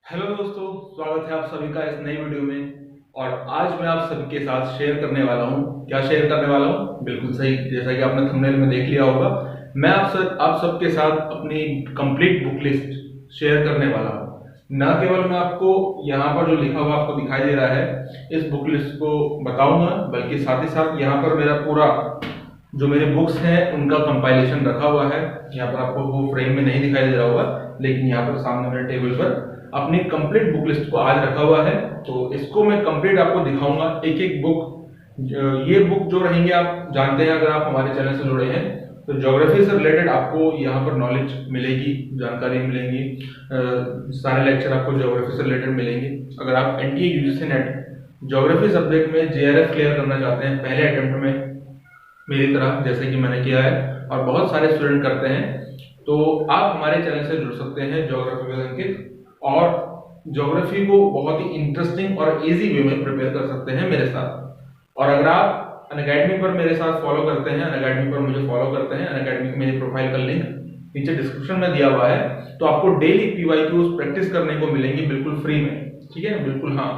Hello दोस्तों, स्वागत है आप सभी का इस नई वीडियो में। और आज मैं आप सभी के साथ शेयर करने वाला हूं। क्या शेयर करने वाला हूं? बिल्कुल सही, जैसा कि आपने थंबनेल में देख लिया होगा, मैं आप सबके साथ अपनी कंप्लीट बुक लिस्ट शेयर करने वाला हूं। न केवल मैं आपको यहाँ पर जो लिखा हुआ आपको दिखाई दे रहा है इस बुक लिस्ट को बताऊंगा, बल्कि साथ ही साथ यहाँ पर मेरा पूरा जो मेरे बुक्स हैं उनका कंपाइलेशन रखा हुआ है। यहाँ पर आपको वो फ्रेम में नहीं दिखाई दे रहा होगा, लेकिन यहाँ पर सामने मेरे टेबल पर अपनी कंप्लीट बुक लिस्ट को आज रखा हुआ है। तो इसको मैं कंप्लीट आपको दिखाऊंगा, एक एक बुक। ये बुक जो रहेंगे, आप जानते हैं अगर आप हमारे चैनल से जुड़े हैं तो ज्योग्राफी से रिलेटेड आपको यहाँ पर नॉलेज मिलेगी, जानकारी मिलेंगी। सारे लेक्चर आपको ज्योग्राफी से रिलेटेड मिलेंगे। अगर आप NTA UGC net geography subject में जेआरएफ क्लियर करना चाहते हैं पहले अटेम्प्ट में, मेरी तरह जैसे कि मैंने किया है और बहुत सारे स्टूडेंट करते हैं, तो आप हमारे चैनल से जुड़ सकते हैं ज्योग्राफी विद अंकित, और ज्योग्राफी को बहुत ही इंटरेस्टिंग और इजी वे में प्रिपेयर कर सकते हैं मेरे साथ। और अगर आप अनअकैडमी पर मेरे साथ फॉलो करते हैं, अनअकैडमी पर मुझे फॉलो करते हैं, अनअकैडमी की मेरी प्रोफाइल का लिंक नीचे डिस्क्रिप्शन में दिया हुआ है, तो आपको डेली पीवाईक्यूज प्रैक्टिस करने को मिलेंगी बिल्कुल फ्री में। ठीक है, बिल्कुल, हाँ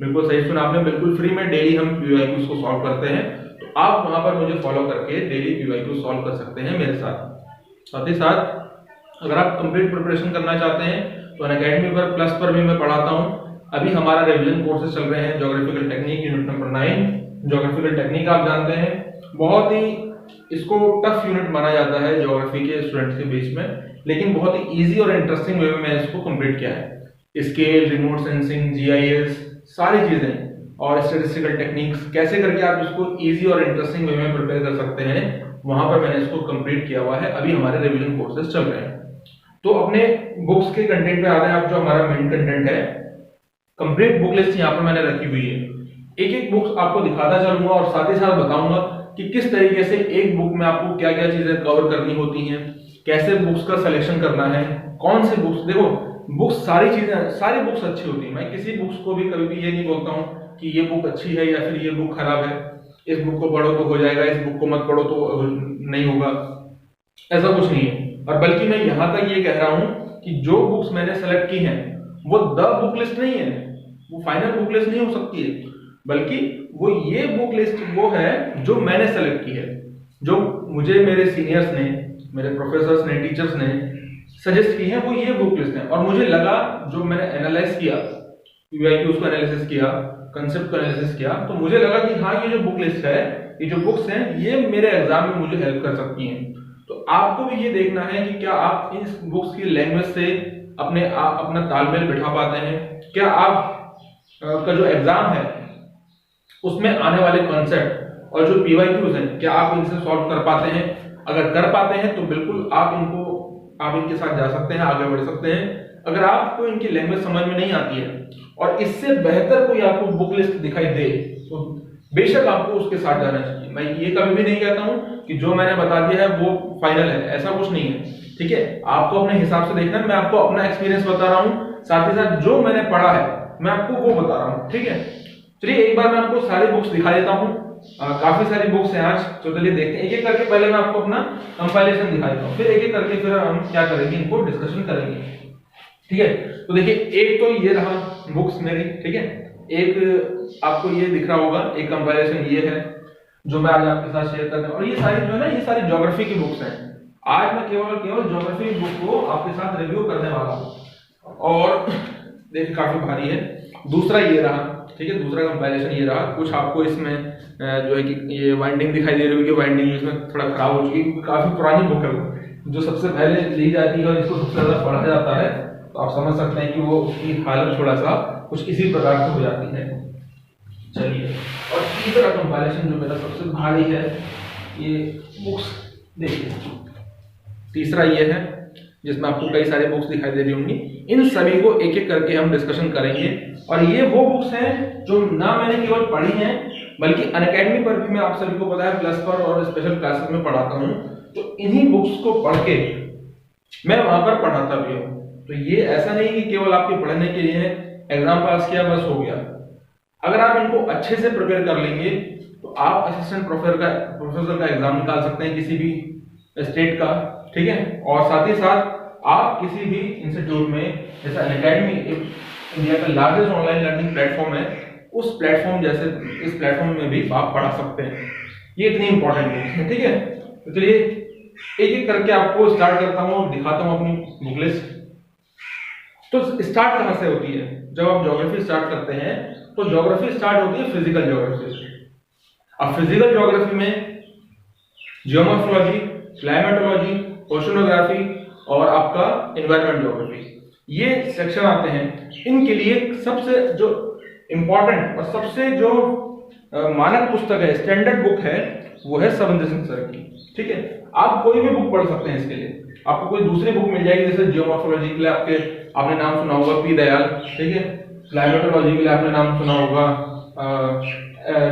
बिल्कुल सही सुना आपने, बिल्कुल फ्री में डेली हम पीवाईक्यूज को सॉल्व करते हैं। तो आप वहां पर मुझे फॉलो करके डेली पीवाईक्यूज सॉल्व कर सकते हैं मेरे साथ ही साथ अगर आप कंप्लीट प्रिपरेशन करना चाहते हैं तो अनअकैडमी पर प्लस पर भी मैं पढ़ाता हूं। अभी हमारा रिवीजन कोर्सेज चल रहे हैं, geographical technique unit number 9। Geographical technique आप जानते हैं, बहुत ही इसको टफ यूनिट माना जाता है ज्योग्राफी के स्टूडेंट्स के बीच में, लेकिन बहुत ही इजी और इंटरेस्टिंग वे में मैंने इसको कंप्लीट किया है। स्केल, रिमोट सेंसिंग, जीआईएस, सारी चीजें और स्टैटिस्टिकल टेक्निक्स कैसे करके आप इसको इजी और इंटरेस्टिंग वे में प्रिपेयर कर सकते हैं, वहां पर मैंने इसको कंप्लीट किया हुआ है। अभी हमारे रिवीजन कोर्सेज चल रहे हैं। तो अपने बुक्स के कंटेंट पे आते हैं। आप जो हमारा मेन कंटेंट है, कंप्लीट बुक लिस्ट यहाँ पर मैंने रखी हुई है। एक एक बुक्स आपको दिखाता चलूंगा और साथ ही साथ बताऊंगा कि किस तरीके से एक बुक में आपको क्या क्या चीजें कवर करनी होती हैं, कैसे बुक्स का सिलेक्शन करना है, कौन से बुक्स। देखो, बुक्स सारी बुक्स अच्छी होती है। मैं किसी बुक्स को भी कभी भी ये नहीं बोलता हूँ कि ये बुक अच्छी है या फिर ये बुक खराब है, इस बुक को पढ़ो तो हो जाएगा, इस बुक को मत पढ़ो तो नहीं होगा, ऐसा कुछ नहीं है। और बल्कि मैं यहां तक ये कह रहा हूं कि जो बुक्स मैंने सेलेक्ट की हैं वो द बुक लिस्ट नहीं है, वो फाइनल बुक लिस्ट नहीं हो सकती है, बल्कि वो ये बुक लिस्ट वो है जो मैंने सेलेक्ट की है, जो मुझे मेरे सीनियर्स ने, मेरे प्रोफेसर्स ने, टीचर्स ने सजेस्ट की है, वो ये बुक लिस्ट है। और मुझे लगा, जो मैंने एनालाइज किया, पीवाईक्यूज को एनालिसिस किया, कंसेप्ट को एनालिसिस किया, तो मुझे लगा कि हाँ, ये जो बुक लिस्ट है, ये जो बुक्स हैं, ये मेरे एग्जाम में मुझे हेल्प कर सकती हैं। तो आपको भी ये देखना है कि क्या आप इन बुक्स की लैंग्वेज से अपना तालमेल बिठा पाते हैं, क्या आप का जो एग्जाम है उसमें आने वाले कॉन्सेप्ट और जो पीवाईक्यूज हैं, क्या आप इनसे सॉल्व कर पाते हैं। अगर कर पाते हैं तो बिल्कुल आप इनके साथ जा सकते हैं, आगे बढ़ सकते हैं। अगर आपको इनकी लैंग्वेज समझ में नहीं आती है और इससे बेहतर कोई आपको बुक लिस्ट दिखाई दे, तो बेशक आपको उसके साथ जाना चाहिए। मैं ये कभी भी नहीं कहता हूं कि जो मैंने बता दिया है वो फाइनल है, ऐसा कुछ नहीं है। ठीक है, आपको अपने हिसाब से देखना है। मैं आपको अपना एक्सपीरियंस बता रहा हूं, साथ ही साथ जो मैंने पढ़ा है मैं आपको वो बता रहा हूं। ठीक है, चलिए एक बार मैं आपको सारी बुक्स दिखा देता हूं। काफी सारी बुक्स हैं आज, तो चलिए देखते हैं एक एक करके। पहले मैं आपको अपना कंपाइलेशन दिखा देता हूं, फिर एक एक करके फिर हम क्या करेंगे, इनको डिस्कशन करेंगे। ठीक है, तो देखिए, एक तो ये रहा बुक्स मेरी। ठीक है, एक आपको ये दिख रहा होगा, एक कंपाइलेशन ये है जो मैं आज आपके साथ शेयर करने, और ये सारी जो है ना, ये सारी ज्योग्राफी की बुक्स हैं। आज मैं केवल ज्योग्राफी बुक को आपके साथ रिव्यू करने वाला हूं। और देखिए, काफी भारी है। दूसरा ये रहा, ठीक है, दूसरा कंपाइलेशन ये रहा। कुछ आपको इसमें जो है कि ये वाइंडिंग दिखाई दे रही होगी, वाइंडिंग इसमें थोड़ा खराब हो चुकी है, काफी पुरानी बुक है जो सबसे पहले ली जाती है और इसको सबसे ज्यादा पढ़ा जाता है। तो आप समझ सकते हैं कि वो उसकी हालत थोड़ा सा कुछ इसी प्रकार से हो जाती है। चलिए, और तीसरा कंपाइलेशन जो मेरा सबसे भारी है, ये बुक्स देखिए, तीसरा ये है जिसमें आपको कई सारी बुक्स दिखाई दे रही होंगी। इन सभी को एक एक करके हम डिस्कशन करेंगे। और ये वो बुक्स हैं जो ना मैंने केवल पढ़ी हैं, बल्कि अनअकैडमी पर भी मैं आप सभी को पता है प्लस पर और स्पेशल क्लासेस में पढ़ाता हूं। तो इन्हीं बुक्स को पढ़ के मैं वहां पर पढ़ाता भी हूं। तो ये ऐसा नहीं कि केवल आपके पढ़ने के लिए एग्जाम पास किया बस हो गया। अगर आप इनको अच्छे से प्रिपेयर कर लेंगे तो आप असिस्टेंट प्रोफेसर का एग्जाम निकाल सकते हैं किसी भी स्टेट का। ठीक है, और साथ ही साथ आप किसी भी इंस्टीट्यूट में, जैसे अनअकैडमी इंडिया का लार्जेस्ट ऑनलाइन लर्निंग प्लेटफॉर्म है, उस प्लेटफॉर्म जैसे इस प्लेटफॉर्म में भी आप पढ़ा सकते हैं। ये इतनी इंपॉर्टेंट बुक है, ठीक है। तो चलिए एक एक करके आपको स्टार्ट करता हूँ और दिखाता हूँ अपनी बुक लिस्ट। तो स्टार्ट कहाँ से होती है? जब आप ज्योग्राफी स्टार्ट करते हैं तो ज्योग्राफी स्टार्ट होती है फिजिकल ज्योग्राफी से। अब फिजिकल ज्योग्राफी में जियोमॉर्फोलॉजी, क्लाइमेटोलॉजी, ओशनोग्राफी और आपका एनवायरमेंट ज्योग्राफी, ये सेक्शन आते हैं। इनके लिए सबसे जो इंपॉर्टेंट और सबसे जो मानक पुस्तक है, स्टैंडर्ड बुक है, वो है सविंदर सिंह सर की, ठीक है। आप कोई भी बुक पढ़ सकते हैं इसके लिए, आपको कोई दूसरी बुक मिल जाएगी, जैसे जियोमॉर्फोलॉजी के लिए आपने नाम सुना होगा पी दयाल, ठीक है। क्लाइमेटोलॉजी के लिए आपने नाम सुना होगा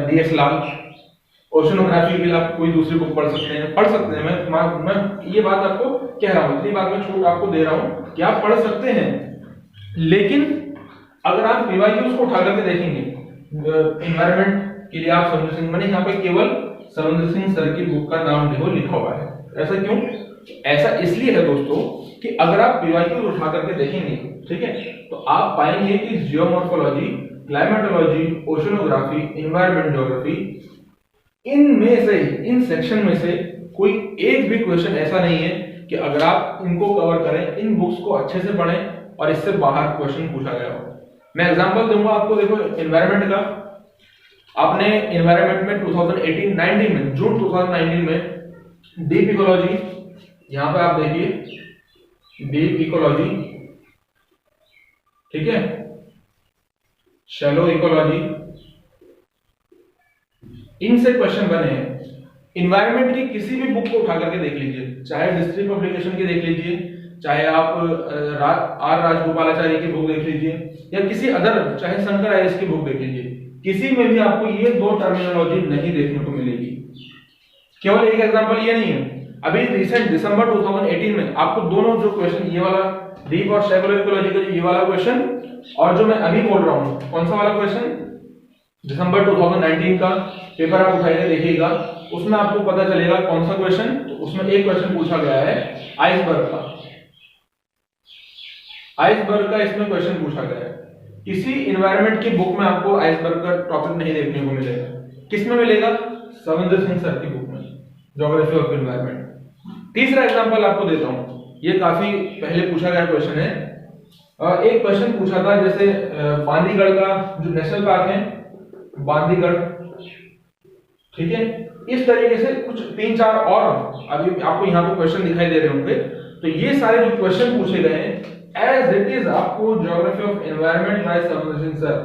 DS लाल। ओशनोग्राफी के लिए आप कोई दूसरी बुक पढ़ सकते हैं। मैं ये बात आपको कह रहा हूँ, इतनी बात मैं छूट आपको दे रहा हूँ कि आप पढ़ सकते हैं। लेकिन अगर आप पीवाईक्यूज को उठा करके देखेंगे, एनवायरमेंट के लिए आप सविंदर सिंह, मैंने यहाँ पे केवल सविंदर सिंह सर की बुक का नाम देखो लिखा हुआ है। ऐसा क्यों? ऐसा इसलिए है दोस्तों कि अगर आप पीवाईक्यूज उठा करके देखेंगे, ठीक है, तो आप पाएंगे कि geomorphology, climatology, oceanography, environment geography, इनमें से, इन सेक्शन में से कोई एक भी क्वेश्चन ऐसा नहीं है कि अगर आप इनको कवर करें, इन बुक्स को अच्छे से पढ़ें और इससे बाहर क्वेश्चन पूछा गया हो। मैं एग्जांपल दूंगा आपको। देखो एनवायरमेंट का, आपने एनवायरमेंट में 2018-19 में, जून 2019 में डीप इकोलॉजी, यहां पे आप देखिए डीप इकोलॉजी, ठीक है, शैलो इकोलॉजी, इनसे क्वेश्चन बने हैं। इन्वायरमेंट की किसी भी बुक को उठा करके देख लीजिए, चाहे डिस्ट्रिक्ट पब्लिकेशन की देख लीजिए, चाहे आप आर राजगोपालाचारी की बुक देख लीजिए, या किसी अदर, चाहे शंकर आईएएस की बुक देख लीजिए, किसी में भी आपको ये दो टर्मिनोलॉजी नहीं देखने को मिलेगी। केवल एक एग्जांपल ये नहीं है, अभी रिसेंट दिसंबर 2018 में आपको दोनों जो क्वेश्चन, ये वाला डीप और शैलो इकोलॉजी का ये वाला क्वेश्चन, और जो मैं अभी बोल रहा हूँ कौन सा वाला क्वेश्चन, दिसंबर 2019 का पेपर आप उठाइए देखिएगा, उसमें आपको पता चलेगा कौन सा क्वेश्चन। तो उसमें एक क्वेश्चन पूछा गया है आइसबर्ग का, आइसबर्ग का इसमें क्वेश्चन पूछा गया है। किसी एनवायरनमेंट की बुक में आपको आइसबर्ग का टॉपिक नहीं देखने को मिलेगा। किसमें मिलेगा? सविंदर सिंह सर की बुक में, ज्योग्राफी ऑफ एनवायरनमेंट। तीसरा एग्जांपल आपको देता हूं, ये काफी पहले पूछा गया क्वेश्चन है। एक क्वेश्चन पूछा था, जैसे बांदीगढ़ का जो नेशनल पार्क है, बांदीगढ़, ठीक है, इस तरीके से कुछ 3-4 और अभी आपको यहाँ पे क्वेश्चन दिखाई दे रहे होंगे। तो ये सारे जो क्वेश्चन पूछे गए हैं एज इट इज आपको geography of environment by Savinder Singh sir,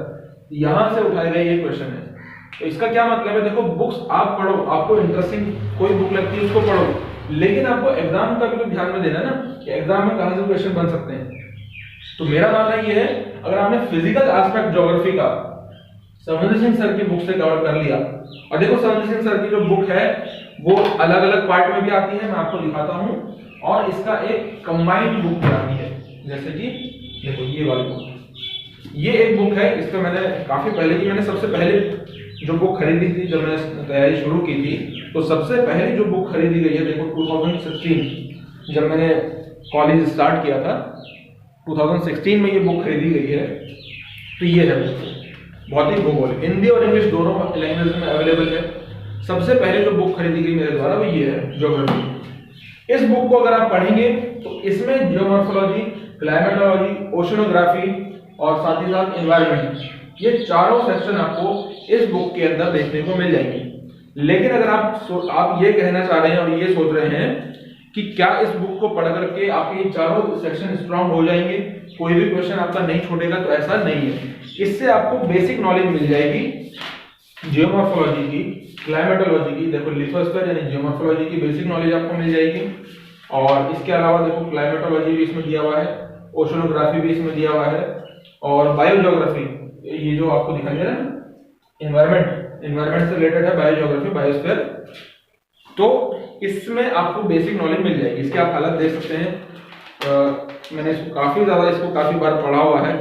यहां से उठाए गए ये क्वेश्चन है। तो इसका क्या मतलब है? देखो बुक्स आप पढ़ो, आपको इंटरेस्टिंग कोई बुक लगती है उसको पढ़ो, लेकिन आपको एग्जाम का भी तो ध्यान में देना ना कि एग्जाम में कहां से क्वेश्चन बन सकते हैं। तो मेरा मानना ये है, अगर आपने फिजिकल एस्पेक्ट ज्योग्राफी का सविंदर सिंह सर की बुक से कवर कर लिया, और देखो सविंदर सिंह सर की जो बुक है वो अलग अलग पार्ट में भी आती है, मैं आपको दिखाता हूं, और इसका एक कंबाइंड बुक भी आती है। जैसे कि देखो ये वाली बुक, ये एक बुक है, इसका मैंने काफी पहले की, मैंने सबसे पहले जो बुक खरीदी थी जब मैंने तैयारी शुरू की थी, तो सबसे पहले जो बुक खरीदी गई है, देखो 2016 जब मैंने कॉलेज स्टार्ट किया था, 2016 में ये बुक खरीदी गई है। तो ये है बुक, भौतिक भूगोल, हिंदी और इंग्लिश दोनों लैंग्वेज में अवेलेबल है। सबसे पहले जो बुक खरीदी गई मेरे द्वारा वो ये है ज्योग्राफी। इस बुक को अगर आप पढ़ेंगे तो इसमें जियोमॉर्फोलॉजी, क्लाइमेटोलॉजी, ओशनोग्राफी और साथ ही साथ एनवायरनमेंट, ये चारों सेक्शन आपको इस बुक के अंदर देखने को मिल जाएंगे। लेकिन अगर आप ये कहना चाह रहे हैं और ये सोच रहे हैं कि क्या इस बुक को पढ़ करके आपके चारों सेक्शन स्ट्रांग हो जाएंगे, कोई भी क्वेश्चन आपका नहीं छूटेगा, तो ऐसा नहीं है। इससे आपको बेसिक नॉलेज मिल जाएगी जियोमॉर्फोलॉजी की, क्लाइमेटोलॉजी की, देखो लिथोस्फीयर यानी जियोमॉर्फोलॉजी की बेसिक नॉलेज आपको मिल जाएगी। और इसके अलावा देखो क्लाइमेटोलॉजी भी इसमें दिया हुआ है, ओशनोग्राफी भी इसमें दिया हुआ है, और बायोजियोग्राफी, ये जो आपको दिखाई दे रहा है एनवायरनमेंट से रिलेटेड है, बायोजियोग्राफी, बायोस्फीयर, तो इसमें आपको बेसिक नॉलेज मिल जाएगी। इसके आप हालत देख सकते हैं, मैंने इसको काफी बार पढ़ा हुआ है,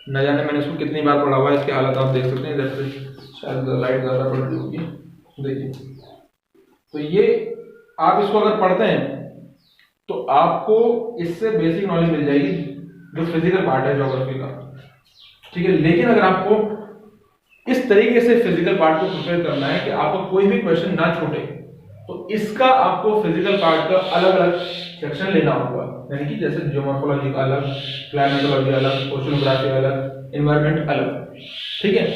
न जाने मैंने इसको कितनी बार पढ़ा हुआ है। इसके हालत आप देख सकते हैं, जैसे शायद लाइट ज्यादा पड़ रही होगी, देखिए। तो ये आप इसको अगर पढ़ते हैं तो आपको इससे बेसिक नॉलेज मिल जाएगी, जो फिजिकल पार्ट है ज्योग्राफी का। ठीक है। लेकिन अगर आपको इस तरीके से फिजिकल पार्ट को प्रिपेयर करना है कि आपको कोई भी क्वेश्चन ना छूटे, तो इसका आपको फिजिकल पार्ट का अलग अलग सेक्शन लेना होगा। यानी कि जैसे जियोमॉर्फोलॉजी का अलग, क्लाइमेटोलॉजी अलग, ओशनोग्राफी अलग, एनवायरनमेंट अलग। ठीक है,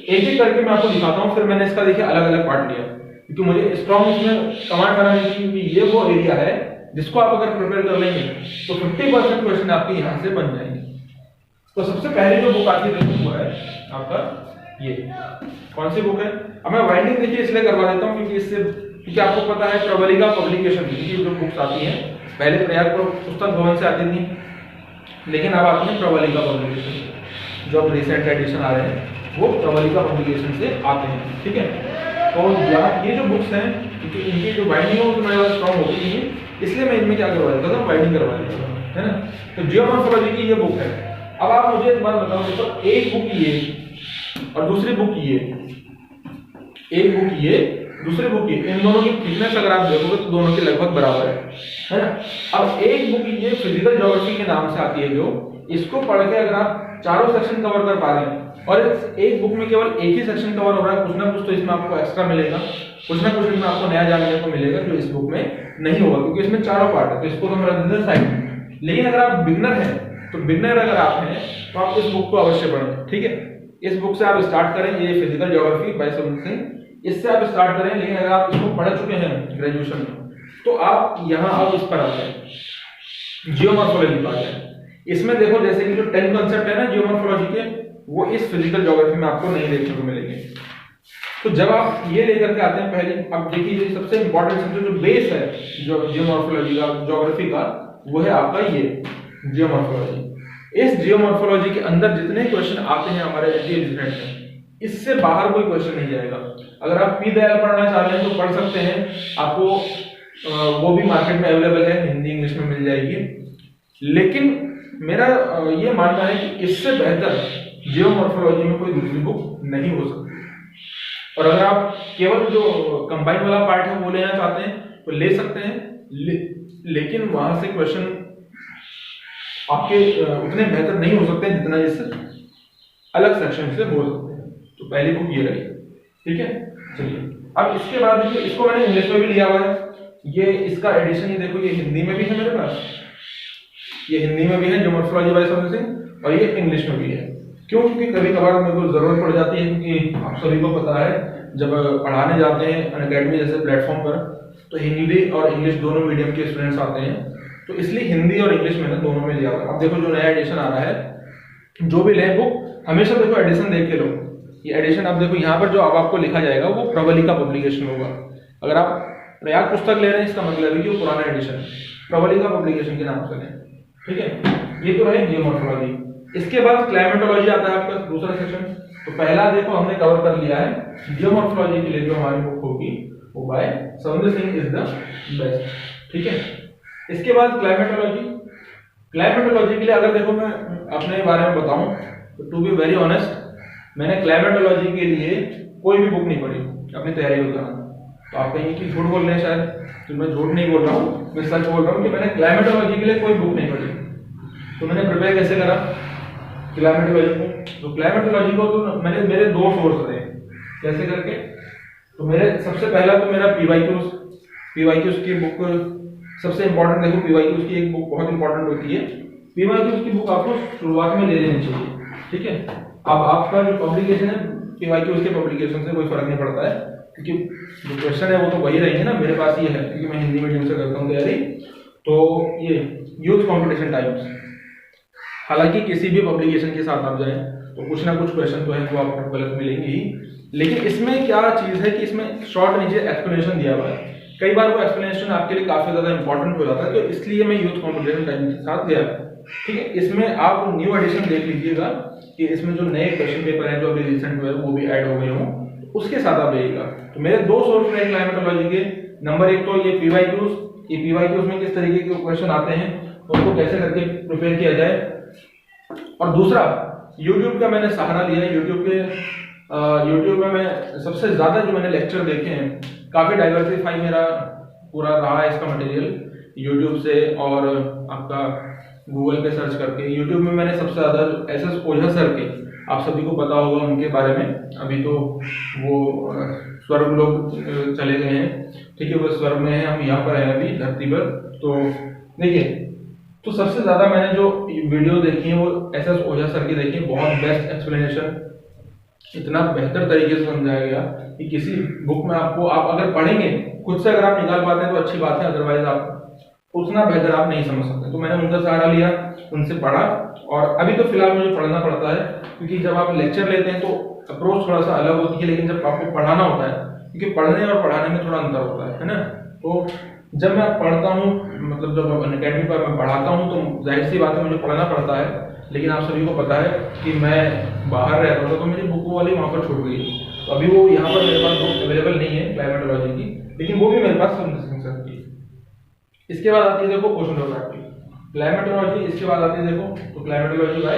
एक एक करके मैं आपको दिखाता हूँ। फिर मैंने इसका देखिए अलग अलग पार्ट लिया, क्योंकि मुझे स्ट्रॉन्ग इसमें कमांड बनानी थी, क्योंकि ये वो एरिया है जिसको आप अगर प्रिपेयर कर लेंगे तो 50% क्वेश्चन आपके यहाँ से बन जाएंगे। तो सबसे पहले जो बुक आती है वो है आपका ये, कौन सी बुक है? अब मैं वाइंडिंग देखिए इसलिए करवा देता हूँ क्योंकि आपको पता है प्रबलिका पब्लिकेशन की जो बुक्स आती हैं, पहले प्रयाग पुस्तक भवन से आती थी, लेकिन अब आती है प्रबलिका पब्लिकेशन। जो अब रिसेंट एडिशन आ रहे हैं वो प्रबलिका पब्लिकेशन से आते हैं। ठीक है, तो ये जो बुक्स हैं, क्योंकि इनकी जो बाइंडिंग है वो मेरे पास स्ट्रॉन्ग होती नहीं है, इसलिए मैं इनमें क्या करवा देता था, बाइंडिंग करवा देता था, है ना। तो जियोमॉर्फोलॉजी की ये बुक है। अब आप मुझे एक बात बताओ, तो एक बुक ये और दूसरी बुक ये, एक बुक ये दूसरी बुक ये, इन दोनों की थिकनेस अगर आप देखोगे तो दोनों के लगभग बराबर है ना। अब एक बुक ये फिजिकल ज्योग्राफी के नाम से आती है, जो इसको पढ़ के अगर आप चारों सेक्शन कवर कर पा रहे हैं, और एक बुक में केवल एक ही सेक्शन कवर हो रहा है, कुछ ना कुछ तो इसमें आपको एक्स्ट्रा मिलेगा, कुछ ना कुछ इसमें आपको नया जानने को मिलेगा जो इस बुक में नहीं होगा, क्योंकि इसमें चारों पार्ट है। तो इसको तो मेरा बिजनेस साइड। लेकिन अगर आप बिगनर हैं, तो बिगनर अगर आप हैं तो आप इस बुक को अवश्य पढ़ें। ठीक है, इस बुक से आप स्टार्ट करें, ये physical geography bye Suman Singh, इससे आप स्टार्ट करें। लेकिन अगर आप इसको पढ़ चुके हैं ग्रेजुएशन में, तो आप यहाँ अब इस पर आते हैं, जियोमॉर्फोलॉजी पार्ट है। इसमें देखो जैसे कि जो 10 कॉन्सेप्ट है ना जियोमॉर्फोलॉजी के, वो इस फिजिकल ज्योग्राफी में आपको नहीं देखने को मिलेंगे। तो जब आप ये लेकर के आते हैं पहले, अब देखिए सबसे इंपॉर्टेंट सब्जेक्ट जो बेस है जो जियोमॉर्फोलॉजी का, ज्योग्राफी का, वो है आपका ये जियोमॉर्फोलॉजी। इस जियोमॉर्फोलॉजी के अंदर जितने क्वेश्चन आते हैं हमारे एसडीए में, इससे बाहर कोई क्वेश्चन नहीं जाएगा। अगर आप पी दयाल पढ़ना चाह रहे हैं तो पढ़ सकते हैं, आपको वो भी मार्केट में अवेलेबल है, हिंदी इंग्लिश में मिल जाएगी। लेकिन मेरा ये मानना है कि इससे बेहतर जियोमॉर्फोलॉजी में कोई दूसरी बुक नहीं हो सकती। और अगर आप केवल जो कंबाइन वाला पार्ट है वो लेना चाहते हैं तो ले सकते हैं, लेकिन वहां से क्वेश्चन आपके उतने बेहतर नहीं हो सकते जितना इस अलग सेक्शन से हो सकते हैं। तो पहली बुक ये रही। ठीक है, चलिए अब इसके बाद देखिए, इसको मैंने इंग्लिश में भी लिया हुआ है। ये इसका एडिशन ये देखो, ये हिंदी में भी है मेरे पास, ये हिंदी में भी है जियोमॉर्फोलॉजी बाय सुमन सिंह, और ये इंग्लिश में भी है। क्यों? क्योंकि कभी कभार मेरे को जरूरत पड़ जाती है, क्योंकि आप सभी को पता है जब पढ़ाने जाते हैं अनअकैडमी जैसे प्लेटफॉर्म पर, तो हिंदी और इंग्लिश दोनों मीडियम के स्टूडेंट्स आते हैं, तो इसलिए हिंदी और इंग्लिश में दोनों में लिया हुआ। अब देखो जो नया एडिशन आ रहा है, जो भी ले बुक हमेशा देखो एडिशन देख के लो। ये एडिशन आप देखो यहाँ पर जो अब आपको लिखा जाएगा वो प्रबलिका पब्लिकेशन होगा। अगर आप प्रयाग पुस्तक ले रहे हैं इसका मतलब है कि वो पुराना एडिशन प्रबलिका पब्लिकेशन के नाम से लें। ठीक है, ये तो रहे जियोमॉर्फोलॉजी। इसके बाद क्लाइमेटोलॉजी आता है आपका दूसरा सेक्शन। तो पहला देखो हमने कवर कर लिया है, जियोमॉर्फोलॉजी के लिए जो हमारी बुक होगी वो by Suman Singh is the best. ठीक है, इसके बाद क्लाइमेटोलॉजी। क्लाइमेटोलॉजी के लिए अगर देखो मैं अपने बारे में बताऊं तो टू बी वेरी ऑनेस्ट, मैंने क्लाइमेटोलॉजी के लिए कोई भी बुक नहीं पढ़ी अपनी तैयारी के दौरान। तो आप कहेंगे कि झूठ बोल रहे हैं शायद, तो मैं झूठ नहीं बोल रहा हूँ, मैं सच बोल रहा हूँ कि मैंने क्लाइमेटोलॉजी के लिए कोई बुक नहीं पढ़ी। तो मैंने प्रिपेयर कैसे करा क्लाइमेटोलॉजी को? तो क्लाइमेटोलॉजी को तो मेरे दो सोर्स रहे, कैसे करके? तो मेरे सबसे पहला तो मेरा पीवाईक्यूज की बुक सबसे इंपॉर्टेंट। देखो पीवाईक्यूज की एक बुक बहुत इंपॉर्टेंट होती है, पीवाईक्यूज की बुक आपको शुरुआत में ले लेनी चाहिए। ठीक है, अब आपका जो पब्लिकेशन है पीवाईक्यूज के पब्लिकेशन से कोई फर्क नहीं पड़ता है, क्योंकि जो क्वेश्चन है वो तो वही रहेंगे ना। मेरे पास ये है क्योंकि मैं हिंदी मीडियम से करता हूँ तैयारी। तो ये यूथ कॉम्पिटिशन टाइम्स, हालांकि किसी भी पब्लिकेशन के साथ आप जाएं तो कुछ ना कुछ क्वेश्चन तो है वो आपको गलत मिलेंगे ही, लेकिन इसमें क्या चीज है कि इसमें शॉर्ट नीचे एक्सप्लेनेशन दिया हुआ है। कई बार वो एक्सप्लेनेशन आपके लिए काफी ज्यादा इंपॉर्टेंट हो जाता है, तो इसलिए मैं यूथ कॉम्पिटिशन टाइम्स के साथ गया। ठीक है, इसमें आप न्यू एडिशन देख लीजिएगा कि इसमें जो नए क्वेश्चन पेपर हैं जो अभी रिसेंट हुए वो भी ऐड हो गए हों, उसके साथ आप जाइएगा। तो मेरे दो सोर्स रहे क्लाइमेटोलॉजी के। नंबर एक तो ये पीवाईक्यूज, ये पीवाईक्यूज में किस तरीके के क्वेश्चन आते हैं उनको कैसे करके प्रिपेयर किया जाए, और दूसरा यूट्यूब का मैंने सहारा लिया। यूट्यूब में मैं सबसे ज्यादा जो मैंने लेक्चर देखे हैं, काफी डाइवर्सिफाई मेरा पूरा रहा है इसका मटेरियल यूट्यूब से, और आपका गूगल पे सर्च करके। यूट्यूब में मैंने सबसे ज्यादा एसएस ओझा सर के आप सभी को पता होगा उनके बारे में। अभी तो वो स्वर्ग लोग चले गए हैं, ठीक है, वो स्वर्ग में है, हम यहाँ पर हैं अभी धरती पर। तो देखिए, तो सबसे ज्यादा मैंने जो वीडियो देखी है वो SS ओझा सर की देखी है। बहुत बेस्ट एक्सप्लेनेशन, इतना बेहतर तरीके से समझाया गया कि किसी बुक में आपको, आप अगर पढ़ेंगे खुद से, अगर आप निकाल पाते हैं तो अच्छी बात है, अदरवाइज आप उतना बेहतर आप नहीं समझ सकते। तो मैंने उनका सहारा लिया, उनसे पढ़ा, और अभी तो फिलहाल मुझे पढ़ना पड़ता है, क्योंकि जब आप लेक्चर लेते हैं तो अप्रोच थोड़ा सा अलग होती है, लेकिन जब आपको पढ़ाना होता है, क्योंकि पढ़ने और पढ़ाने में थोड़ा अंतर होता है ना। तो जब मैं पढ़ता हूँ, मतलब जब अकेडमी पर मैं पढ़ाता हूँ, तो जाहिर सी बात है मुझे पढ़ना पड़ता है। लेकिन आप सभी को पता है कि मैं बाहर रहता था, तो मेरी बुक वाली वहाँ पर छूट गई। तो अभी वो यहाँ पर मेरे पास बुक अवेलेबल नहीं है क्लाइमेटोलॉजी की, लेकिन वो भी मेरे पास समुद्र सर की। इसके बाद आती है देखो ओशनोग्राफी, क्लाइमेटोलॉजी, इसके बाद आती है देखो, तो क्लाइमेटोलॉजी का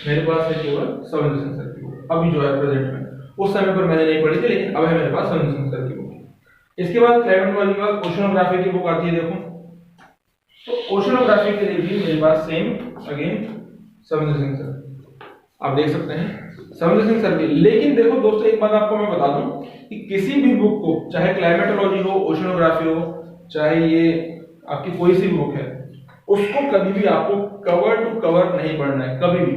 मेरे पास है केवल समुद्र सर की बुक, अभी जो है प्रेजेंट में। उस समय पर मैंने नहीं पढ़ी थी, लेकिन अब है मेरे पास समुद्र सर की बुक। इसके बाद क्लाइमेटोलॉजी के बाद ओशनोग्राफी की बुक आती है देखो। तो ओशनोग्राफी के लिए भी मेरे पास same again Savinder Singh sir, आप देख सकते हैं सविंदर सिंह सर की। लेकिन देखो दोस्तों, एक बात आपको मैं बता दूं कि किसी भी बुक को, चाहे क्लाइमेटोलॉजी हो, ओशनोग्राफी हो, चाहे ये आपकी कोई सी बुक है, उसको कभी भी आपको कवर टू कवर नहीं पढ़ना है। कभी भी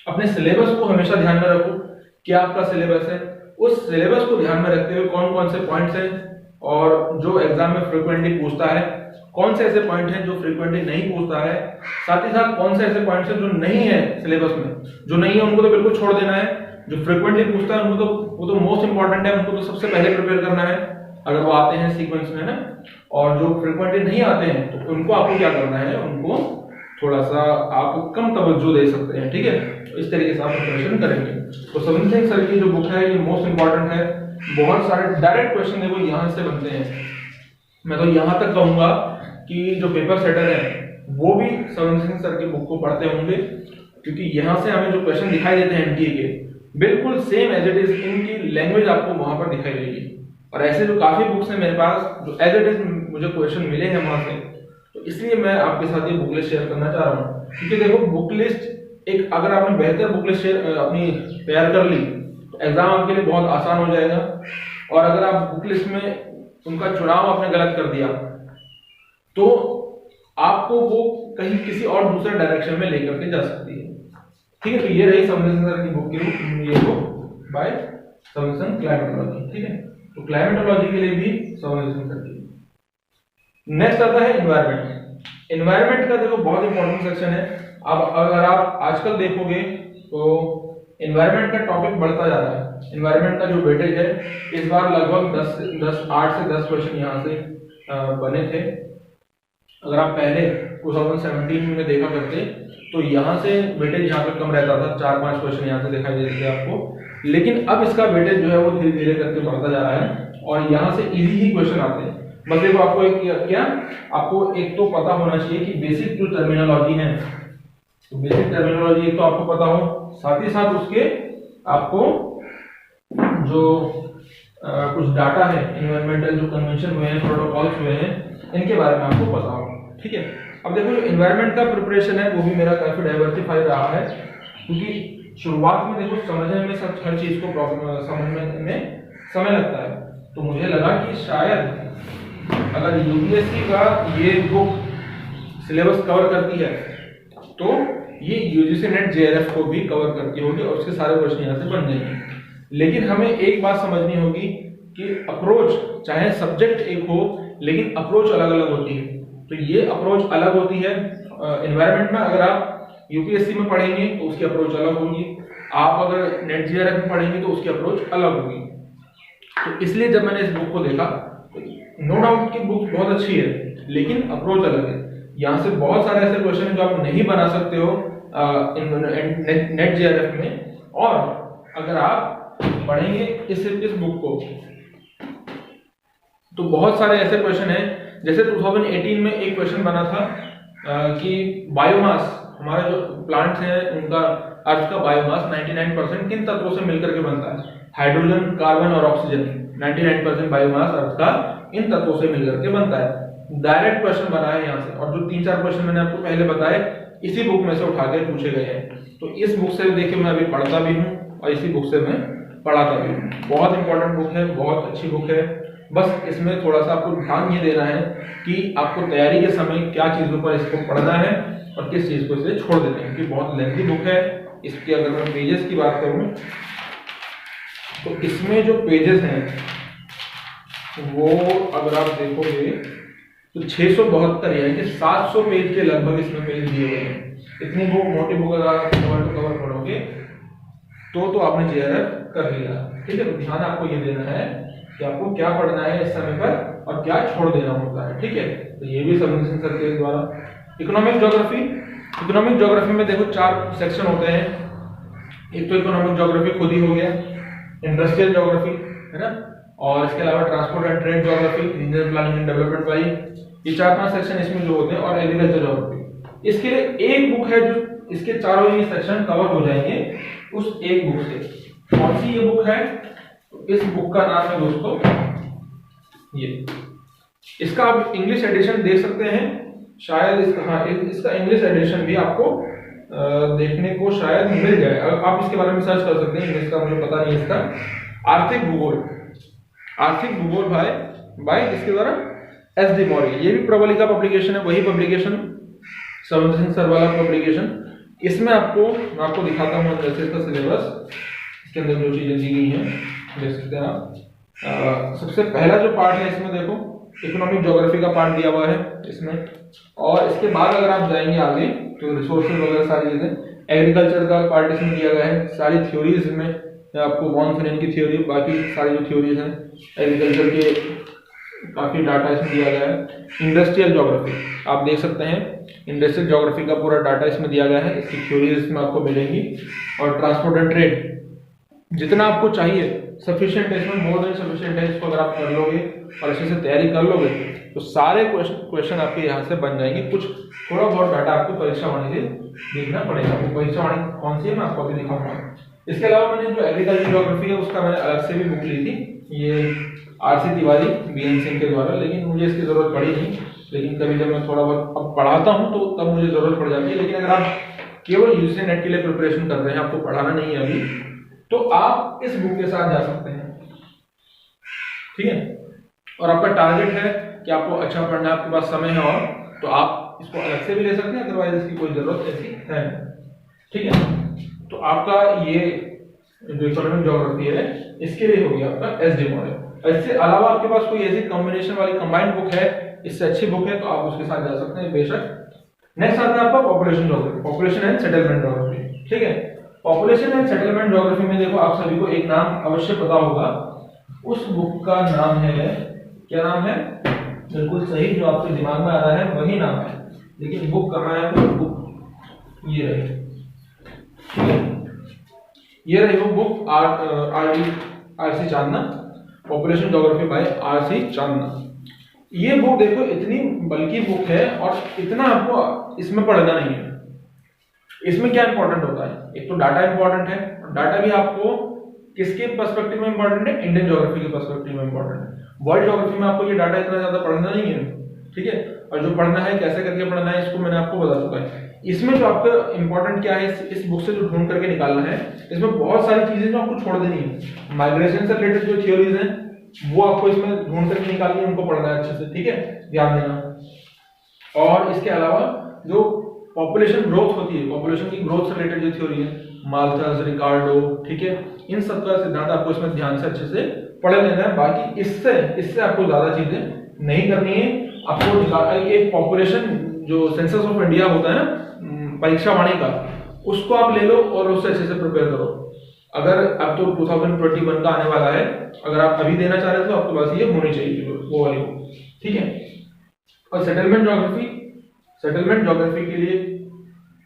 अपने सिलेबस को हमेशा ध्यान में रखो, क्या आपका सिलेबस है, उस सिलेबस को ध्यान में रखते हुए कौन कौन से पॉइंट्स हैं और जो एग्जाम में फ्रीक्वेंटली पूछता है, कौन से ऐसे पॉइंट हैं जो फ्रीक्वेंटली नहीं पूछता है, साथ ही साथ कौन से ऐसे पॉइंट्स हैं जो नहीं है सिलेबस में, जो नहीं है उनको तो बिल्कुल छोड़ देना है, जो फ्रीक्वेंटली पूछता है उनको तो वो तो मोस्ट इंपॉर्टेंट है, उनको तो सबसे पहले प्रिपेयर करना है अगर वो आते हैं सीक्वेंस में ना। और जो फ्रीक्वेंटली नहीं आते हैं तो उनको आपको क्या करना है, उनको थोड़ा सा आप कम तवज्जो दे सकते हैं, ठीक है। तो इस तरीके से आप प्रिपरेशन करेंगे। तो सविंदर सिंह सर की जो बुक है ये मोस्ट इंपॉर्टेंट है। बहुत सारे डायरेक्ट क्वेश्चन देखो यहाँ से बनते हैं। मैं तो यहाँ तक कहूंगा कि जो पेपर सेटर है वो भी सविंदर सिंह सर की बुक को पढ़ते होंगे, क्योंकि यहाँ से हमें जो क्वेश्चन दिखाई देते हैं एमटीए के, बिल्कुल सेम एज इट इज इनकी लैंग्वेज आपको वहां पर दिखाई देगी। और ऐसे जो काफी बुक्स हैं मेरे पास जो एज इट इज मुझे क्वेश्चन मिले हैं वहां से, तो इसलिए मैं आपके साथ ये बुक लिस्ट शेयर करना चाह रहा हूँ। क्योंकि देखो बुक लिस्ट एक, अगर आपने बेहतर बुक लिस्ट अपनी तैयार कर ली तो एग्जाम आपके लिए बहुत आसान हो जाएगा। और अगर आप बुक लिस्ट में उनका चुनाव आपने गलत कर दिया तो आपको वो कहीं किसी और दूसरे डायरेक्शन में लेकर के जा सकती है, ठीक है। तो ये रही सविंदर सिंह सर की बुक की, ये book by Savinder Singh climatology, ठीक है। तो क्लाइमेटोलॉजी के लिए भी सविंदर सिंह सर की। नेक्स्ट आता है एनवायरमेंट। एनवायरमेंट का देखो बहुत इंपॉर्टेंट सेक्शन है। अब अगर आप आजकल देखोगे तो एनवायरमेंट का टॉपिक बढ़ता जा रहा है। एनवायरमेंट का जो वेटेज है इस बार लगभग 8 से 10 क्वेश्चन यहाँ से बने थे। अगर आप पहले 2017 में देखा करते तो यहाँ से वेटेज यहाँ पे कम रहता था, 4-5 क्वेश्चन यहाँ से दिखाई देते थे आपको। लेकिन अब इसका वेटेज जो है वो धीरे धीरे करके बढ़ता जा रहा है और यहाँ से इजी ही क्वेश्चन आते हैं। बस देखो आपको आपको एक तो पता होना चाहिए कि बेसिक जो टर्मिनोलॉजी है, तो बेसिक टर्मिनोलॉजी एक तो आपको पता हो, साथ ही साथ उसके आपको जो कुछ डाटा है, एनवायरमेंटल जो कन्वेंशन हुए हैं, प्रोटोकॉल्स हुए हैं, इनके बारे में आपको पता हो, ठीक है। अब देखो जो एनवायरमेंट का प्रिपरेशन है वो भी मेरा काफी डाइवर्सिफाई रहा है, क्योंकि शुरुआत में देखो समझने में सब हर चीज को समझने में समय लगता है। तो मुझे लगा कि शायद अगर यूपीएससी का ये बुक सिलेबस कवर करती है तो ये यूजीसी नेट जेआरएफ को भी कवर करती होगी और उसके सारे क्वेश्चन यहाँ से बन जाएंगे। लेकिन हमें एक बात समझनी होगी कि अप्रोच, चाहे सब्जेक्ट एक हो लेकिन अप्रोच अलग अलग होती है। तो ये अप्रोच अलग होती है एनवायरमेंट में। अगर आप यूपीएससी में पढ़ेंगे तो उसकी अप्रोच अलग होगी, आप अगर नेट जेआरएफ में पढ़ेंगे तो उसकी अप्रोच अलग होगी। तो इसलिए जब मैंने इस बुक को देखा, नो डाउट की बुक बहुत अच्छी है लेकिन अप्रोच अलग है। यहाँ से बहुत सारे ऐसे क्वेश्चन हैं जो आप नहीं बना सकते हो नेट जेआरएफ में, और अगर आप पढ़ेंगे इस बुक को तो बहुत सारे ऐसे क्वेश्चन हैं। जैसे 2018 में एक क्वेश्चन बना था कि बायोमास, हमारे जो प्लांट्स हैं उनका, अर्थ का बायोमास 99% किन तत्वों से मिलकर के बनता है? हाइड्रोजन, कार्बन और ऑक्सीजन। 99% बायोमास अर्थ का इन तत्वों से मिलकर के बनता है। डायरेक्ट क्वेश्चन बना है यहाँ से, और जो 3-4 क्वेश्चन मैंने आपको पहले बताए इसी बुक में से उठा के पूछे गए हैं। तो इस बुक से देखिए मैं अभी पढ़ता भी हूँ और इसी बुक से मैं पढ़ाता भी हूँ। बहुत इंपॉर्टेंट बुक है, बहुत अच्छी बुक है। बस इसमें थोड़ा सा आपको ध्यान ये देना है कि आपको तैयारी के समय क्या चीज़ों पर इसको पढ़ना है और किस चीज़ को इसे छोड़ देना है, क्योंकि बहुत लेंथी बुक है। इसकी अगर मैं पेजेस की बात करूँ तो इसमें जो पेजेस हैं वो अगर आप देखोगे तो 672 यानी कि 700 पेज के लगभग इसमें पेज दिए हुए हैं। इतनी बुक मोटी बुक अगर आप कवर टू कवर पढ़ोगे तो आपने JRF कर लिया। ठीक है, तो ध्यान आपको ये देना है कि आपको क्या पढ़ना है इस समय पर और क्या छोड़ देना होता है। ठीक है, तो ये भी सबमिशन सर के द्वारा। इकोनॉमिक ज्योग्राफी में देखो 4 सेक्शन होते हैं। एक तो इकोनॉमिक ज्योग्राफी खुद ही हो गया, इंडस्ट्रियल ज्योग्राफी है ना, और इसके अलावा transport and trade geography, regional planning and development वाली, ये 4-5 सेक्शन इसमें जो होते हैं, और एग्रीकल्चर ज्योग्राफी। इसके लिए एक बुक है जो इसके चारों ही सेक्शन कवर हो जाएंगे उस एक बुक से। कौन सी ये बुक है? इस बुक का नाम है दोस्तों ये, इसका आप इंग्लिश एडिशन देख सकते हैं शायद। इसका इंग्लिश एडिशन भी आपको देखने को शायद मिल जाए, आप इसके बारे में सर्च कर सकते हैं। इंग्लिश का मुझे पता नहीं इसका। आर्थिक भूगोल भाई इसके द्वारा SD मौर्य। ये भी प्रबलिका पब्लिकेशन है, वही पब्लिकेशन सविंदर सिंह सर वाला पब्लिकेशन। इसमें मैं आपको दिखाता हूँ जैसे इसका सिलेबस, इसके अंदर जो चीजें दी गई हैं देख सकते हैं आप। सबसे पहला जो पार्ट है इसमें देखो इकोनॉमिक ज्योग्राफी का पार्ट दिया हुआ है इसमें, और इसके बाद अगर आप जाएंगे आगे तो रिसोर्सेज वगैरह सारी चीजें। एग्रीकल्चर का पार्ट इसमें दिया गया है, सारी थ्योरीज में आपको वॉन फ्रेन की थ्योरी, बाकी सारी जो थ्योरीज हैं एग्रीकल्चर के काफी डाटा इसमें दिया गया है। इंडस्ट्रियल ज्योग्राफी आप देख सकते हैं, इंडस्ट्रियल ज्योग्राफी का पूरा डाटा इसमें दिया गया है, इसकी थ्योरीज इसमें आपको मिलेंगी। और ट्रांसपोर्ट एंड ट्रेड जितना आपको चाहिए सफिशिएंट है इसमें, मोर देन सफिशिएंट है। इसको अगर आप कर लोगे और अच्छे से तैयारी कर लोगे तो सारे क्वेश्चन आपके यहाँ से बन जाएंगे। कुछ थोड़ा बहुत डाटा आपको परीक्षा वाणी से देखना पड़ेगा। आपको परीक्षा वाणी कौन सी है मैं आपको अभी दिखाऊंगा। इसके अलावा मैंने जो एग्रीकल्चर ज्योग्राफी है उसका मैंने अलग से भी बुक ली थी, ये RC तिवारी BN सिंह के द्वारा, लेकिन मुझे इसकी जरूरत पड़ी नहीं। लेकिन कभी जब मैं थोड़ा बहुत अब पढ़ाता हूँ तो तब मुझे जरूरत पड़ जाती है। लेकिन अगर आप केवल UGC नेट के लिए प्रिपरेशन कर रहे हैं, आपको पढ़ाना नहीं है अभी, तो आप इस बुक के साथ जा सकते हैं। ठीक है, और आपका टारगेट है कि आपको अच्छा पढ़ना है, आपके पास समय है, और तो आप इसको अलग से भी ले सकते हैं, अदरवाइज इसकी कोई जरूरत ऐसी है। ठीक है, तो आपका ये जो इकोनॉमिक ज्योग्राफी है इसके लिए हो गया आपका SD मॉडल। इससे अलावा आपके पास कोई ऐसी कॉम्बिनेशन वाली कंबाइंड बुक है, इससे अच्छी बुक है, तो आप उसके साथ जा सकते हैं बेशक। नेक्स्ट आता है आपका population geography, population and settlement geography. ठीक है, पॉपुलेशन एंड सेटलमेंट ज्योग्राफी में देखो आप सभी को एक नाम अवश्य पता होगा। उस बुक का नाम है, क्या नाम है? बिल्कुल सही, जो आपके दिमाग में आ रहा है वही नाम है। लेकिन बुक कहाँ है? वो बुक ये रही। ठीक है, ये रही वो book RC Chandna, population geography by RC Chandna. ये बुक देखो इतनी बल्कि बुक है और इतना आपको इसमें पढ़ना नहीं है। इसमें क्या इंपॉर्टेंट होता है? एक तो डाटा इंपॉर्टेंट है, डाटा भी आपको किसके पर्सपेक्टिव में इंपॉर्टेंट है? इंडियन ज्योग्राफी के पर्सपेक्टिव में इंपॉर्टेंट है। वर्ल्ड ज्योग्राफी में आपको ये डाटा इतना ज्यादा पढ़ना नहीं है। ठीक है, और जो पढ़ना है कैसे करके पढ़ना है इसको मैंने आपको बता चुका है। इसमें जो आपका इंपॉर्टेंट क्या है, इस बुक से जो ढूंढ करके निकालना है, इसमें बहुत सारी चीजें जो आपको छोड़ देनी है। माइग्रेशन से रिलेटेड जो थ्योरीज हैं वो आपको इसमें ढूंढ करके निकालनी है, उनको पढ़ना है अच्छे से। ठीक है, ध्यान देना। और इसके अलावा जो पॉपुलेशन ग्रोथ होती है, पॉपुलेशन की ग्रोथ से रिलेटेड जो थ्योरी है, माल्थस, रिकार्डो, ठीक है, इन सब का सिद्धांत आपको इसमें ध्यान से अच्छे से पढ़ लेना है। बाकी इससे आपको ज्यादा चीजें नहीं करनी है। आपको एक पॉपुलेशन जो सेंसस ऑफ इंडिया होता है ना परीक्षा वाणी का, उसको आप ले लो और उससे अच्छे से प्रिपेयर करो। अगर अब तो 2021 का आने वाला है, अगर आप अभी देना चाह रहे हो तो आपके पास ये होनी चाहिए वो वाली। ठीक है, और सेटलमेंट ज्योग्राफी के लिए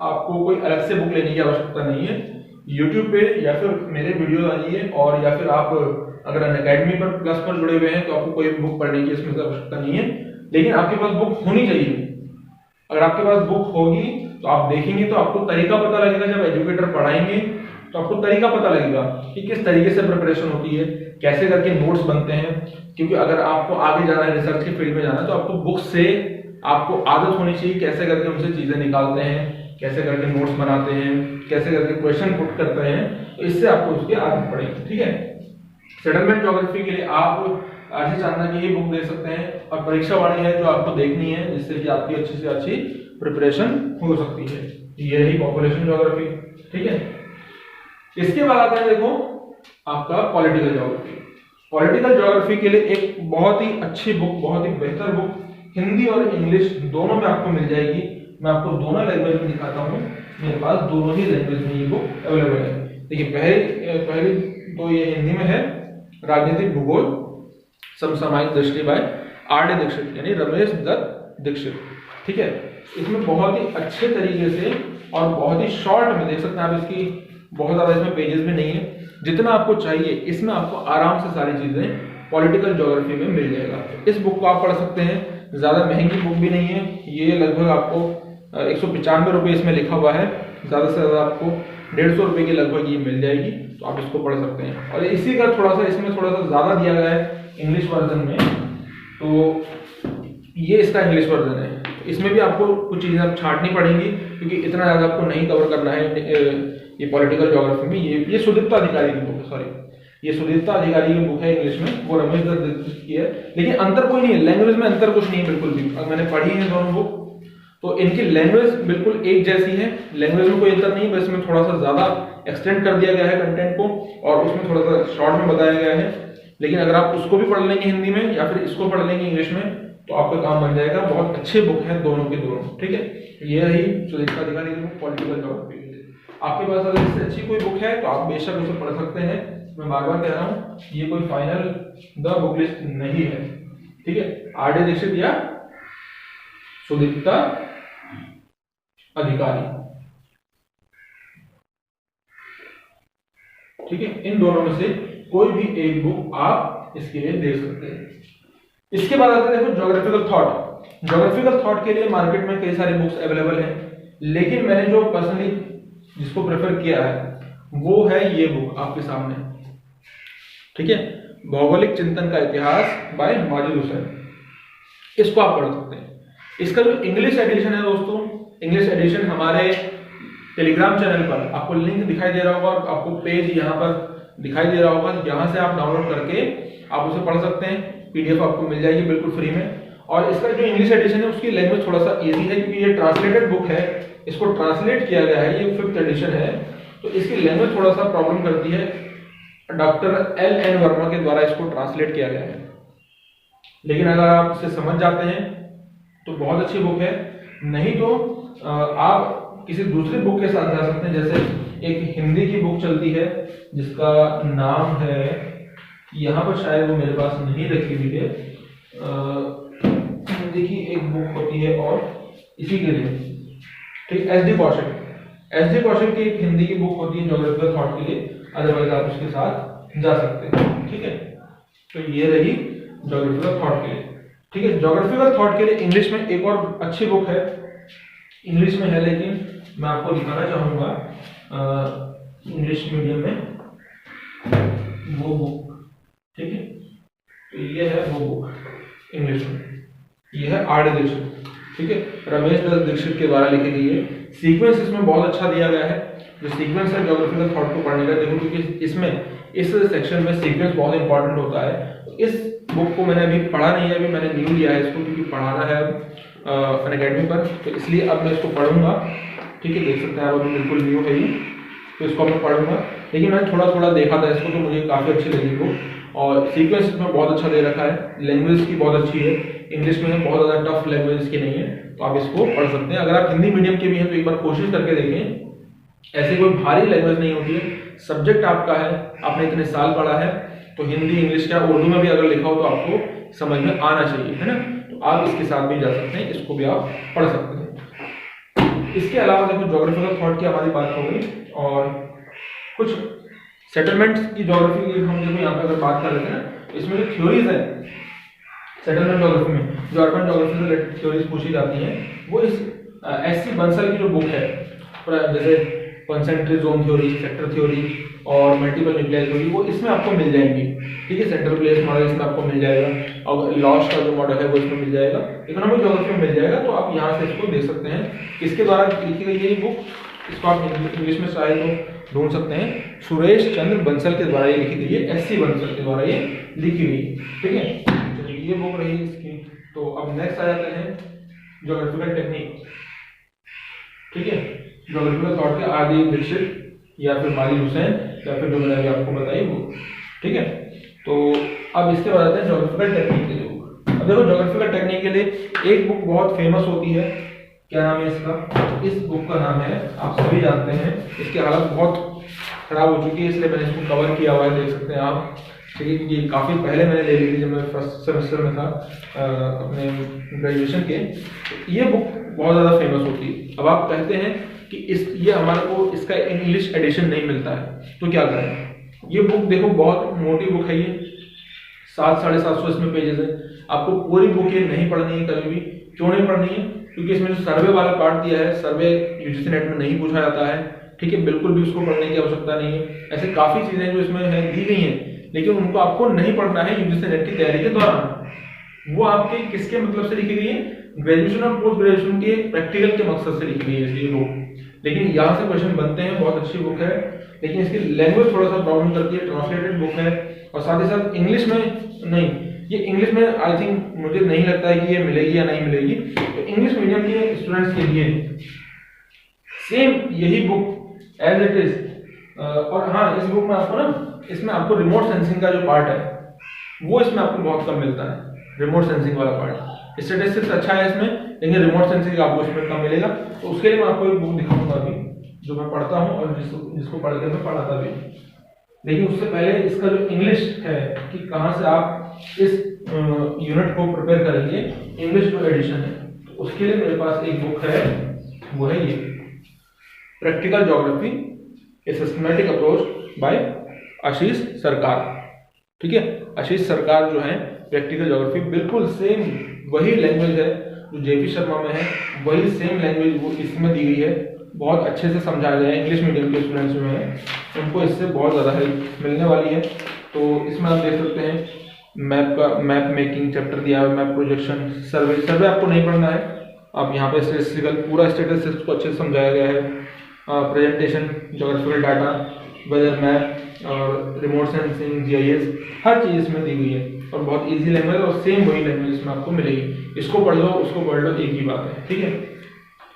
आपको कोई अलग से बुक लेने की आवश्यकता नहीं है। YouTube पे या फिर मेरे वीडियो आइए, और या फिर आप अगर अनअकैडमी पर प्लस पर जुड़े हुए हैं तो आपको कोई बुक पढ़ने की इसमें आवश्यकता नहीं है। लेकिन आपके पास बुक होनी चाहिए। अगर आपके पास बुक होगी तो आप देखेंगे तो आपको तरीका पता लगेगा। जब एजुकेटर पढ़ाएंगे तो आपको तरीका पता लगेगा कि किस तरीके से प्रिपरेशन होती है, कैसे करके नोट्स बनते हैं। क्योंकि अगर आपको आगे जाना है, रिसर्च के फील्ड में जाना है, तो आपको बुक से आपको आदत होनी चाहिए कैसे करके उनसे चीजें निकालते हैं, कैसे करके नोट्स बनाते हैं, कैसे करके क्वेश्चन पुट करते हैं, तो इससे आपको उसकी आदत पड़ेगी। ठीक है, सेटलमेंट ज्योग्राफी के लिए आप आशीष चांदा की ये बुक देख सकते हैं, और परीक्षा वाणी है जो आपको देखनी है, जिससे कि आपकी अच्छी से अच्छी प्रिपरेशन हो सकती है। ये रही पॉपुलेशन ज्योग्राफी। ठीक है, इसके बाद आता है देखो आपका पॉलिटिकल ज्योग्राफी। पॉलिटिकल ज्योग्राफी के लिए एक बहुत ही अच्छी बुक, बहुत ही बेहतर बुक, हिंदी और इंग्लिश दोनों में आपको मिल जाएगी। मैं आपको दोनों लैंग्वेज में दिखाता हूँ, मेरे पास दोनों ही लैंग्वेज में ये बुक अवेलेबल है। देखिए पहली तो ये हिंदी में है, राजनीतिक भूगोल समसामयिक दृष्टि बाय R.D. दीक्षित, यानी रमेश दत्त दीक्षित। ठीक है, इसमें बहुत ही अच्छे तरीके से और बहुत ही शॉर्ट में देख सकते हैं आप, इसकी बहुत ज्यादा इसमें पेजेस भी नहीं है, जितना आपको चाहिए इसमें आपको आराम से सारी चीजें पॉलिटिकल ज्योग्राफी में मिल जाएगा। इस बुक को आप पढ़ सकते हैं, ज्यादा महंगी बुक भी नहीं है, ये लगभग आपको 195 रुपये इसमें लिखा हुआ है, ज्यादा से ज्यादा आपको 150 रुपये की लगभग ये मिल जाएगी, तो आप इसको पढ़ सकते हैं। और इसी का थोड़ा सा इसमें थोड़ा सा ज्यादा दिया गया है इंग्लिश वर्जन में, तो ये इसका इंग्लिश वर्जन है। इसमें भी आपको कुछ चीजें आप छांटनी पड़ेंगी, क्योंकि इतना ज्यादा आपको नहीं कवर करना है ये पॉलिटिकल ज्योग्राफी में। ये सुदीप्ता अधिकारी की बुक है, सॉरी ये सुदीप्ता अधिकारी की बुक है इंग्लिश में, वो रमेश दत्त दीक्षित की है। लेकिन अंतर कोई नहीं है, लैंग्वेज में अंतर कुछ नहीं है बिल्कुल भी। अब मैंने पढ़ी है दोनों बुक, तो इनकी लैंग्वेज बिल्कुल एक जैसी है, लैंग्वेज में कोई अंतर नहीं है, बस में थोड़ा सा ज्यादा एक्सटेंड कर दिया गया है कंटेंट को, और उसमें थोड़ा सा शॉर्ट में बताया गया है। लेकिन अगर आप उसको भी पढ़ लेंगे हिंदी में या फिर इसको पढ़ लेंगे इंग्लिश में, तो आपका काम बन जाएगा। बहुत अच्छे बुक है दोनों के दोनों। ठीक है, ये रही सुदीप्ता अधिकारी की बुक पॉलिटिकल ज्योग्राफी के लिए। आपके पास अगर इससे अच्छी कोई बुक है तो आप बेशक उसे पढ़ सकते हैं। मैं बार बार कह रहा हूँ, ये कोई फाइनल द बुक लिस्ट नहीं है। ठीक है, R.D. दीक्षित या सुदीप्ता अधिकारी, ठीक है, इन दोनों में से कोई भी एक बुक आप इसके लिए दे सकते हैं। इसके बाद आते हैं देखो ज्योग्राफिकल थॉट। ज्योग्राफिकल थॉट के लिए मार्केट में कई सारी बुक्स अवेलेबल हैं, लेकिन मैंने जो पर्सनली जिसको प्रेफर किया है वो है ये बुक आपके सामने। ठीक है, भौगोलिक चिंतन का इतिहास बाय माजिद हुसैन। इसको आप पढ़ सकते हैं। इसका जो इंग्लिश एडिशन है दोस्तों, इंग्लिश एडिशन हमारे टेलीग्राम चैनल पर आपको लिंक दिखाई दे रहा होगा, आपको पेज यहाँ पर दिखाई दे रहा होगा, यहाँ से आप डाउनलोड करके आप उसे पढ़ सकते हैं। PDF आपको मिल जाएगी बिल्कुल फ्री में। और इसका जो इंग्लिश एडिशन है उसकी लैंग्वेज थोड़ा सा इजी है, क्योंकि ये ट्रांसलेटेड बुक है, इसको ट्रांसलेट किया गया है, ये 5th एडिशन है, तो इसकी लैंग्वेज थोड़ा सा प्रॉब्लम करती है। डॉक्टर LN वर्मा के द्वारा इसको ट्रांसलेट किया गया है, लेकिन अगर आप इसे समझ जाते हैं तो बहुत अच्छी बुक है। नहीं तो आप किसी दूसरी बुक के साथ जा सकते हैं। जैसे एक हिंदी की बुक चलती है जिसका नाम है, यहाँ पर शायद वो मेरे पास नहीं रखी हुई है, हिंदी की एक बुक होती है और इसी के लिए, ठीक, SD कौशिक की एक हिंदी की बुक होती है ज्योग्राफिकल थॉट के लिए, अदरवाइज आप उसके साथ जा सकते हैं। ठीक है, तो ये रही ज्योग्राफिकल थॉट के लिए। ठीक है, ज्योग्राफिकल थॉट के लिए इंग्लिश में एक और अच्छी बुक है, इंग्लिश में है लेकिन मैं आपको दिखाना चाहूंगा इंग्लिश मीडियम में वो बुक। ठीक है, तो ये है वो बुक इंग्लिश में, ये है R.D. दीक्षित। ठीक है, रमेश दत्त दीक्षित के द्वारा लिखी गई है। सीक्वेंस इसमें बहुत अच्छा दिया गया है, जो सीक्वेंस है ज्योग्राफिकल थॉट को पढ़ने का। देखो क्योंकि इसमें इस सेक्शन में सीक्वेंस बहुत इंपॉर्टेंट होता है। तो इस बुक को मैंने अभी पढ़ा नहीं है, अभी मैंने न्यू लिया है इसको, क्योंकि पढ़ाना है अनअकैडमी पर, तो इसलिए अब मैं इसको पढ़ूंगा। ठीक है, देख सकते हैं आप, अभी बिल्कुल न्यू है ये, तो इसको मैं पढ़ूंगा। लेकिन मैंने थोड़ा थोड़ा देखा था इसको, तो मुझे काफ़ी अच्छी लगी वो। और सीक्वेंस इसमें बहुत अच्छा दे रखा है, लैंग्वेज की बहुत अच्छी है, इंग्लिश में बहुत ज़्यादा टफ लैंग्वेज इसकी नहीं है, तो आप इसको पढ़ सकते हैं। अगर आप हिंदी मीडियम के भी हैं तो एक बार कोशिश करके देखें। ऐसी कोई भारी लैंग्वेज नहीं होती है, सब्जेक्ट आपका है, आपने इतने साल पढ़ा है, तो हिंदी इंग्लिश क्या उर्दू में भी अगर लिखा हो तो आपको समझ में आना चाहिए, है ना। तो आप इसके साथ भी जा सकते हैं, इसको भी आप पढ़ सकते हैं। इसके अलावा देखो ज्योग्राफिकल थॉट की हमारी बात हो गई, और कुछ सेटलमेंट्स की ज्योग्राफी की हम देखो यहाँ पे अगर बात कर रहे हैं, इसमें जो थ्योरीज है सेटलमेंट ज्योग्राफी में, जो अर्बन ज्योग्राफी से रिलेटेड थ्योरीज पूछी जाती हैं, वो इस SC बंसल की जो बुक है, जैसे concentric zone theory, sector theory और मल्टीपल न्यूक्लियर थ्योरी, वो इसमें आपको मिल जाएंगी। ठीक है, सेंट्रल प्लेस मॉडल इसमें आपको मिल जाएगा और लॉस का जो मॉडल है वो इसमें मिल जाएगा, इकोनॉमिक ज्योग्राफी में मिल जाएगा। तो आप यहाँ से इसको देख सकते हैं, किसके द्वारा लिखी गई है ये बुक, इसको आप इंग्लिश में शायद तो ढूंढ सकते हैं, सुरेश चंद्र बंसल के द्वारा ये लिखी गई है, एससी बंसल के द्वारा ये लिखी गई। ठीक है, चलिए ये बुक रही इसकी। तो अब नेक्स्ट आ जाते हैं ज्योग्राफिकल टेक्निक। ठीक है, ज्योग्राफिकल थॉट के आदि दीक्षित या फिर माली हुसैन या फिर जो मैंने अभी आपको बताई वो। ठीक है, तो अब इसके बाद आते हैं ज्योग्राफिकल टेक्निक के लिए बुक। अब देखो, ज्योग्राफिकल टेक्निक के लिए एक बुक बहुत फेमस होती है, क्या नाम है इसका, इस बुक का नाम है, आप सभी जानते हैं, इसकी हालत बहुत खराब हो चुकी है इसलिए मैंने इसको कवर किया हुआ है, देख सकते हैं आप। ठीक है, क्योंकि काफ़ी पहले मैंने ले ली थी जब मैं फर्स्ट सेमेस्टर में था अपने ग्रेजुएशन के। ये बुक बहुत ज़्यादा फेमस होती है। अब आप कहते हैं कि ये हमारे को इसका इंग्लिश एडिशन नहीं मिलता है तो क्या करें। ये बुक देखो बहुत मोटी बुक है, ये 700-750 इसमें पेजेस है। आपको पूरी बुक ये नहीं पढ़नी है कभी भी। क्यों नहीं पढ़नी है? क्योंकि इसमें जो सर्वे वाला पार्ट दिया है, सर्वे यूजीसी नेट में नहीं पूछा जाता है। ठीक है, बिल्कुल भी उसको पढ़ने की आवश्यकता नहीं है। ऐसे काफ़ी चीज़ें जो इसमें है दी गई हैं, लेकिन उनको आपको नहीं पढ़ना है यूजीसी नेट की तैयारी के दौरान। वो आपके किसके मतलब से लिखी गई है, ग्रेजुएशन और पोस्ट ग्रेजुएशन के प्रैक्टिकल के मकसद से लिखी गई है ये बुक। लेकिन यहाँ से क्वेश्चन बनते हैं, बहुत अच्छी बुक है, लेकिन इसकी लैंग्वेज थोड़ा सा प्रॉब्लम करती है, ट्रांसलेटेड बुक है और साथ ही साथ इंग्लिश में नहीं, ये इंग्लिश में आई थिंक मुझे नहीं लगता है कि ये मिलेगी या नहीं मिलेगी। तो इंग्लिश मीडियम के स्टूडेंट्स के लिए सेम यही बुक एज इट इज। और हाँ, इस बुक में आपको ना, इसमें आपको रिमोट सेंसिंग का जो पार्ट है वो इसमें आपको बहुत कम मिलता है, रिमोट सेंसिंग वाला पार्ट। स्टैटिस्टिक्स अच्छा है इसमें, लेकिन रिमोट सेंसिंग आपको इसमें कम मिलेगा। तो उसके लिए मैं आपको एक बुक दिखाऊंगा अभी, जो मैं पढ़ता हूँ और जिसको पढ़ के मैं पढ़ाता भी। लेकिन उससे पहले इसका जो इंग्लिश है कि कहाँ से आप इस यूनिट को प्रिपेयर करेंगे, इंग्लिश जो एडिशन है, तो उसके लिए मेरे पास एक बुक है, वो है ये practical geography a systematic approach by Ashish Sarkar. ठीक है, आशीष सरकार जो है प्रैक्टिकल ज्योग्राफी, बिल्कुल सेम वही लैंग्वेज है जो जेपी शर्मा में है, वही सेम लैंग्वेज वो इसमें दी गई है। बहुत अच्छे से समझाया गया है, इंग्लिश मीडियम के स्टूडेंट्स जो हैं उनको इससे बहुत ज़्यादा हेल्प मिलने वाली है। तो इसमें आप देख सकते हैं मैप मेकिंग चैप्टर दिया है, मैप प्रोजेक्शन, सर्वे आपको नहीं पढ़ना है। अब यहाँ पे स्टैटिस्टिकल पूरा स्टैटिस्टिक्स को अच्छे से समझाया गया है, presentation, geographical data, weather map और रिमोट सेंसिंग, जीआईएस, हर चीज़ इसमें दी गई है और बहुत इजी लैंग्वेज और सेम वही लैंग्वेज इसमें आपको मिलेगी। इसको पढ़ लो उसको पढ़ लो, एक ही बात है। ठीक है,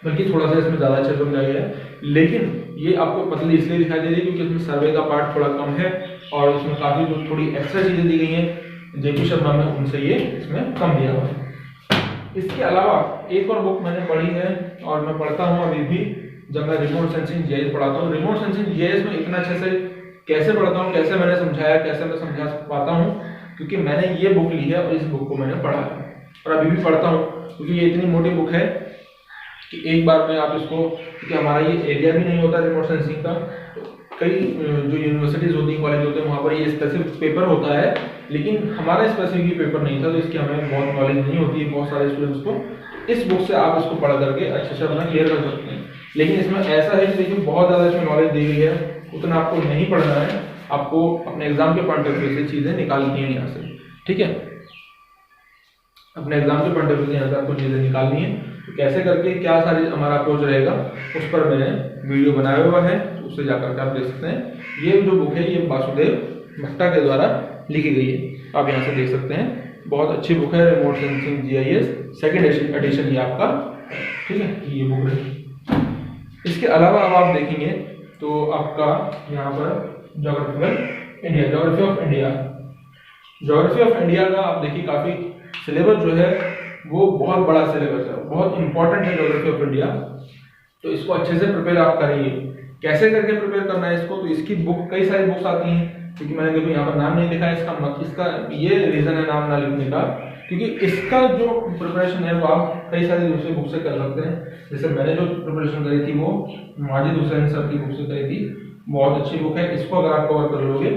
बल्कि थोड़ा सा इसमें ज़्यादा अच्छा समझाया गया है, लेकिन ये आपको पतली इसलिए दिखाई दे रही है क्योंकि इसमें सर्वे का पार्ट थोड़ा कम है और उसमें काफ़ी जो थोड़ी एक्स्ट्रा चीज़ें दी गई हैं जेपी शर्मा में, उनसे ये इसमें कम दिया हुआ है। इसके अलावा एक और बुक मैंने पढ़ी है और मैं पढ़ता हूँ अभी भी, जब मैं रिमोट सेंसिंग जीआईएस पढ़ाता हूँ। रिमोट सेंसिंग जीआईएस में इतना अच्छे से कैसे पढ़ता हूँ, कैसे मैंने समझाया, कैसे मैं समझा पाता हूँ, क्योंकि मैंने ये बुक ली है और इस बुक को मैंने पढ़ा है और अभी भी पढ़ता हूँ, क्योंकि ये इतनी मोटी बुक है कि एक बार में आप इसको, क्योंकि हमारा ये एरिया भी नहीं होता रिमोट सेंसिंग का, तो कई जो यूनिवर्सिटीज़ होती हैं, कॉलेज होते हैं, वहाँ पर ये स्पेसिफिक पेपर होता है, लेकिन हमारा स्पेसिफिक पेपर नहीं था, तो इसकी हमें बहुत नॉलेज नहीं होती है बहुत सारे स्टूडेंट्स को। इस बुक से आप इसको पढ़ करके अच्छे से अपना क्लियर कर सकते हैं। लेकिन इसमें ऐसा है कि देखिए बहुत ज़्यादा इसमें नॉलेज दी गई है, उतना आपको नहीं पढ़ना है, आपको अपने एग्जाम के पॉइंट ऑफ व्यू से चीज़ें निकालनी है यहाँ से। ठीक है, अपने एग्जाम के पॉइंट ऑफ व्यू से यहाँ से आपको चीज़ें निकालनी है, तो कैसे करके क्या सारी हमारा अप्रोच रहेगा उस पर मैंने वीडियो बनाया हुआ है, तो उससे जाकर के आप देख सकते हैं। ये जो बुक है ये वासुदेव भट्टा के द्वारा लिखी गई है, आप यहाँ से देख सकते हैं। बहुत अच्छी बुक है, remote sensing GIS second edition ये आपका। ठीक है, ये बुक है। इसके अलावा अब आप देखेंगे तो आपका यहाँ पर ज्योग्राफी ऑफ इंडिया का आप देखिए काफ़ी सिलेबस जो है वो बहुत बड़ा सिलेबस है, बहुत इंपॉर्टेंट है ज्योग्राफी ऑफ इंडिया। तो इसको अच्छे से प्रिपेयर आप करेंगे। कैसे करके प्रिपेयर करना है इसको, तो इसकी बुक कई सारी बुक्स आती हैं, क्योंकि मैंने देखो यहाँ पर नाम नहीं लिखा है इसका ये रीज़न है नाम ना लिखने का, क्योंकि इसका जो प्रिपरेशन है वो आप कई सारी दूसरी बुक से कर सकते हैं। जैसे मैंने जो प्रिपरेशन करी थी वो माजिद हुसैन सर की बुक से करी थी, बहुत अच्छी बुक है। इसको अगर आप कवर कर लोगे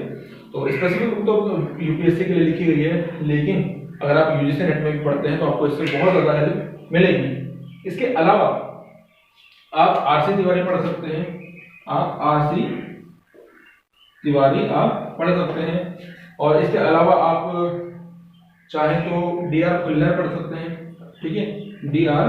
तो स्पेसिफिक बुक तो यूपीएससी के लिए लिखी गई है, लेकिन अगर आप यूजीसी नेट में भी पढ़ते हैं तो आपको इससे बहुत ज़्यादा हेल्प मिलेगी। इसके अलावा आप आरसी तिवारी पढ़ सकते हैं, आप RC तिवारी आप पढ़ सकते हैं। और इसके अलावा आप चाहें तो DR खुल्लर पढ़ सकते हैं, ठीक है, DR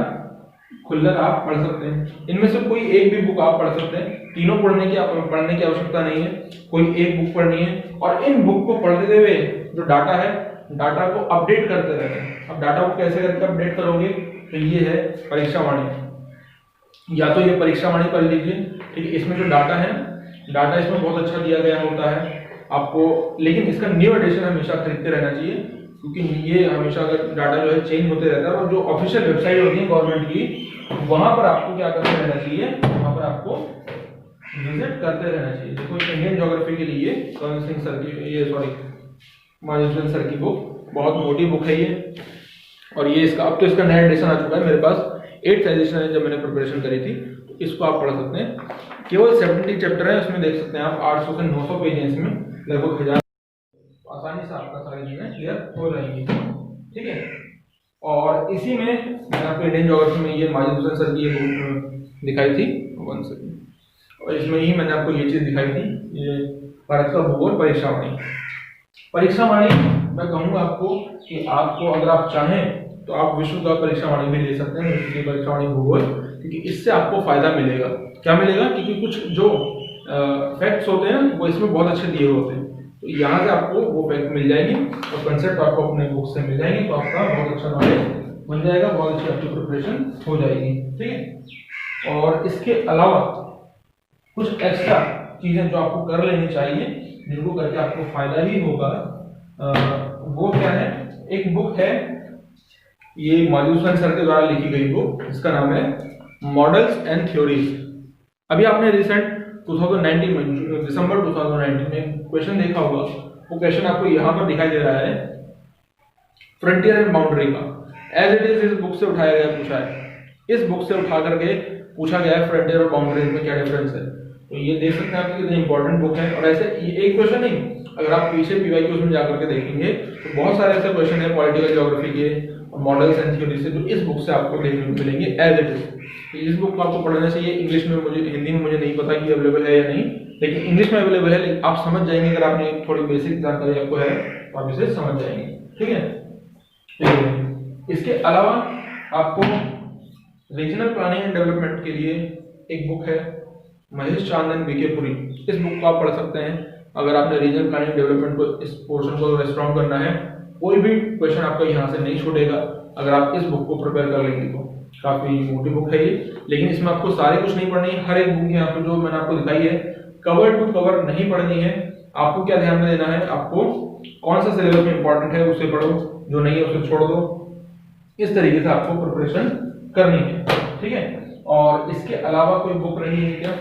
खुल्लर आप पढ़ सकते हैं। इनमें से कोई एक भी बुक आप पढ़ सकते हैं, तीनों पढ़ने की आवश्यकता नहीं है, कोई एक बुक पढ़नी है। और इन बुक को पढ़ते हुए जो डाटा है, डाटा को अपडेट करते रहना है। अब डाटा को कैसे करके अपडेट करोगे, तो ये है परीक्षा वाणी, या तो ये परीक्षा वाणी पढ़ लीजिए, ठीक है। इसमें जो डाटा है, डाटा इसमें बहुत अच्छा दिया गया होता है आपको, लेकिन इसका न्यू एडिशन हमेशा खरीदते रहना चाहिए, क्योंकि ये हमेशा अगर डाटा जो है चेंज होते रहता है। और जो ऑफिशियल वेबसाइट होती है गवर्नमेंट की, वहां पर आपको क्या करते रहना चाहिए, वहां पर आपको विजिट करते रहना चाहिए। देखो इंडियन ज्योग्राफी के लिए करण सिंह सर की, ये सॉरी माधुसूदन सर की बुक, बहुत मोटी बुक है ये। और ये इसका अब तो इसका नया एडिशन आ चुका है, मेरे पास 8th एडिशन है जब मैंने प्रिपरेशन करी थी, तो इसको आप पढ़ सकते हैं। केवल 70 चैप्टर है, उसमें देख सकते हैं आप 800 से 900 पेज है इसमें, लगभग 1000, आसानी से आपका सारी चीजें क्लियर हो जाएंगी, ठीक है। और इसी में मैंने आपको इंडियन ज्योग्राफी में ये माधुसूदन सर की ये बुक दिखाई थी, 1 सेकंड, और इसमें ही मैंने आपको ये चीज दिखाई थी, ये भारत का भूगोल परीक्षा वाणी। परीक्षा वाणी मैं कहूँगा आपको कि आपको अगर आप चाहें तो आप विश्व का परीक्षा वाणी भी ले सकते हैं, विश्व की परीक्षा वाणी भूगोल, क्योंकि इससे आपको फायदा मिलेगा। क्या मिलेगा, क्योंकि कुछ जो फैक्ट्स होते हैं वो इसमें बहुत अच्छे दिए होते हैं, तो यहाँ से आपको वो फैक्ट मिल जाएगी और कंसेप्ट आपको अपने बुक से मिल जाएंगे, तो आपका बहुत अच्छा नॉलेज बन जाएगा, बहुत अच्छी आपकी प्रिपरेशन हो जाएगी, ठीक है। और इसके अलावा कुछ एक्स्ट्रा चीजें जो आपको कर लेनी चाहिए, जिनको करके आपको फायदा ही होगा, वो क्या है, एक बुक है, ये माधुसूदन सर के द्वारा लिखी गई बुक, इसका नाम है मॉडल्स एंड थ्योरीज। अभी आपने रिसेंट 2019 में, दिसंबर 2019 में क्वेश्चन देखा होगा, वो क्वेश्चन आपको यहाँ पर दिखाई दे रहा है, फ्रंटियर एंड बाउंड्री का, एज इट इज इस बुक से उठाया गया, पूछा है इस बुक से उठा करके पूछा गया है फ्रंटियर और बाउंड्री में क्या डिफरेंस है। तो ये देख सकते हैं आप कितनी इंपॉर्टेंट बुक है। और ऐसे ये एक क्वेश्चन नहीं, अगर आप पीछे PYQs में जाकर के देखेंगे तो बहुत सारे ऐसे क्वेश्चन है पॉलिटिकल ज्योग्राफी के और मॉडल्स एंड थ्योरी से, जो इस बुक से आपको देखने को मिलेंगे एज इट इज। इस बुक को आपको पढ़ना चाहिए। इंग्लिश में मुझे, हिंदी में मुझे नहीं पता कि अवेलेबल है या नहीं, लेकिन इंग्लिश में अवेलेबल है, लेकिन आप समझ जाएंगे, अगर आपने थोड़ी बेसिक जानकारी आपको है तो आप इसे समझ जाएंगे, ठीक है। इसके अलावा आपको रीजनल प्लानिंग एंड डेवलपमेंट के लिए एक बुक है, महेश चांद एंड BK पुरी, इस बुक को आप पढ़ सकते हैं। अगर आपने रीजनल प्लानिंग डेवलपमेंट को, इस पोर्शन को स्ट्रॉन्ग करना है, कोई भी क्वेश्चन आपका यहाँ से नहीं छूटेगा अगर आप इस बुक को प्रिपेयर कर लेंगे तो। काफी मोटी बुक है ये, लेकिन इसमें आपको सारे कुछ नहीं पढ़नी है, हर एक बुक यहाँ पे जो मैंने आपको दिखाई है कवर टू कवर नहीं पढ़नी है। आपको क्या ध्यान में देना है, आपको कौन सा सिलेबस में इंपॉर्टेंट है उसे पढ़ो, जो नहीं है उसे छोड़ दो, इस तरीके से आपको प्रिपरेशन करनी है, ठीक है। और इसके अलावा कोई बुक नहीं है क्या,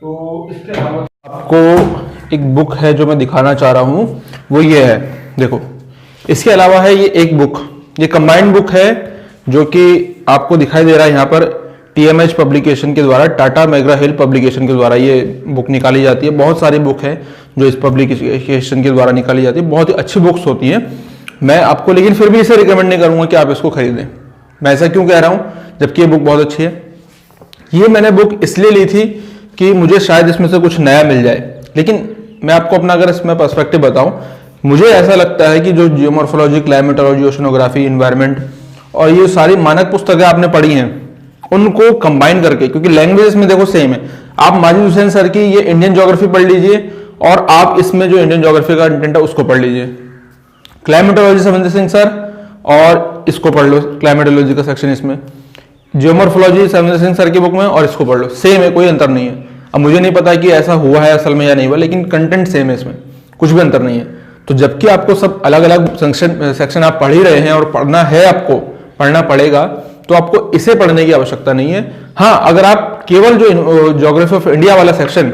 तो इसके अलावा आपको एक बुक है जो मैं दिखाना चाह रहा हूं, वो ये है, देखो इसके अलावा है ये एक बुक, ये कंबाइंड बुक है जो कि आपको दिखाई दे रहा है यहाँ पर, TMH पब्लिकेशन के द्वारा, टाटा मैग्रा हिल पब्लिकेशन के द्वारा ये बुक निकाली जाती है। बहुत सारी बुक है जो इस पब्लिकेशन के द्वारा निकाली जाती है, बहुत ही अच्छी बुक्स होती हैं। मैं आपको लेकिन फिर भी इसे रिकमेंड नहीं करूंगा कि आप इसको खरीदें। मैं ऐसा क्यों कह रहा हूं जबकि ये बुक बहुत अच्छी है। ये मैंने बुक इसलिए ली थी कि मुझे शायद इसमें से कुछ नया मिल जाए, लेकिन मैं आपको अपना अगर इसमें पर्सपेक्टिव बताऊं, मुझे ऐसा लगता है कि जो जियोमॉर्फोलॉजी, क्लाइमेटोलॉजी, ओशनोग्राफी, इन्वायरमेंट और ये सारी मानक पुस्तकें आपने पढ़ी हैं, उनको कंबाइन करके, क्योंकि लैंग्वेज में देखो सेम है, आप माजिद हुसैन सर की ये इंडियन ज्योग्राफी पढ़ लीजिए और आप इसमें जो इंडियन ज्योग्राफी का कंटेंट है उसको पढ़ लीजिए। क्लाइमेटोलॉजी सविंदर सिंह सर और इसको पढ़ लो, क्लाइमेटोलॉजी का सेक्शन इसमें, जियोमॉर्फोलॉजी सविंदर सिंह सर की बुक में और इसको पढ़ लो, सेम है, कोई अंतर नहीं है। अब मुझे नहीं पता कि ऐसा हुआ है असल में या नहीं हुआ, लेकिन कंटेंट सेम है, इसमें कुछ भी अंतर नहीं है। तो जबकि आपको सब अलग अलग सेक्शन आप पढ़ ही रहे हैं और पढ़ना है, आपको पढ़ना पड़ेगा, तो आपको इसे पढ़ने की आवश्यकता नहीं है। हाँ, अगर आप केवल जो ज्योग्राफी ऑफ इंडिया वाला सेक्शन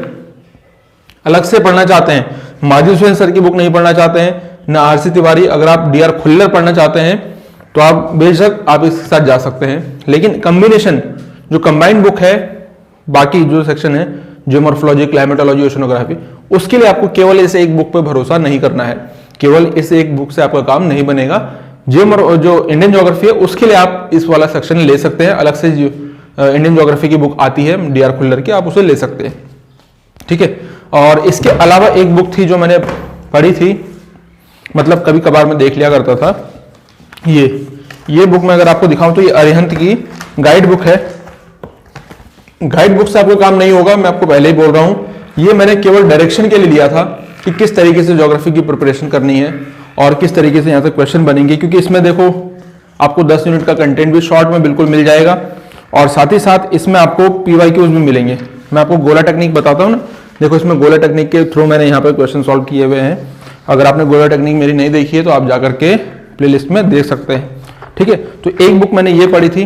अलग से पढ़ना चाहते हैं, माजिद हुसैन सर की बुक नहीं पढ़ना चाहते हैं, ना RC तिवारी, अगर आप DR खुल्लर पढ़ना चाहते हैं तो आप बेशक आप इसके साथ जा सकते हैं। लेकिन कॉम्बिनेशन जो कंबाइंड बुक है, बाकी जो सेक्शन है जियोमॉर्फोलॉजी, क्लाइमेटोलॉजी, ओशनोग्राफी, उसके लिए आपको केवल इस एक बुक पर भरोसा नहीं करना है। केवल इस एक बुक से आपका काम नहीं बनेगा। जो इंडियन ज्योग्राफी है उसके लिए आप इस वाला सेक्शन ले सकते हैं, अलग से इंडियन ज्योग्राफी की बुक आती है DR खुल्लर की, आप उसे ले सकते हैं, ठीक है। और इसके अलावा एक बुक थी जो मैंने पढ़ी थी, मतलब कभी कभार मैं देख लिया करता था, ये बुक मैं अगर आपको दिखाऊं तो ये अरिहंत की गाइड बुक है। गाइड बुक से आपको काम नहीं होगा, मैं आपको पहले ही बोल रहा हूं। ये मैंने केवल डायरेक्शन के लिए लिया था कि किस तरीके से ज्योग्राफी की प्रिपरेशन करनी है और किस तरीके से यहाँ से क्वेश्चन बनेंगे, क्योंकि इसमें देखो आपको 10 यूनिट का कंटेंट भी शॉर्ट में बिल्कुल मिल जाएगा और साथ ही साथ इसमें आपको PYQs भी मिलेंगे। मैं आपको गोला टेक्निक बताता हूँ ना, देखो इसमें गोला टेक्निक के थ्रू मैंने यहाँ पे क्वेश्चन सॉल्व किए हुए हैं। अगर आपने गोला टेक्निक मेरी नहीं देखी है तो आप जाकर के प्लेलिस्ट में देख सकते हैं, ठीक है। तो एक बुक मैंने ये पढ़ी थी।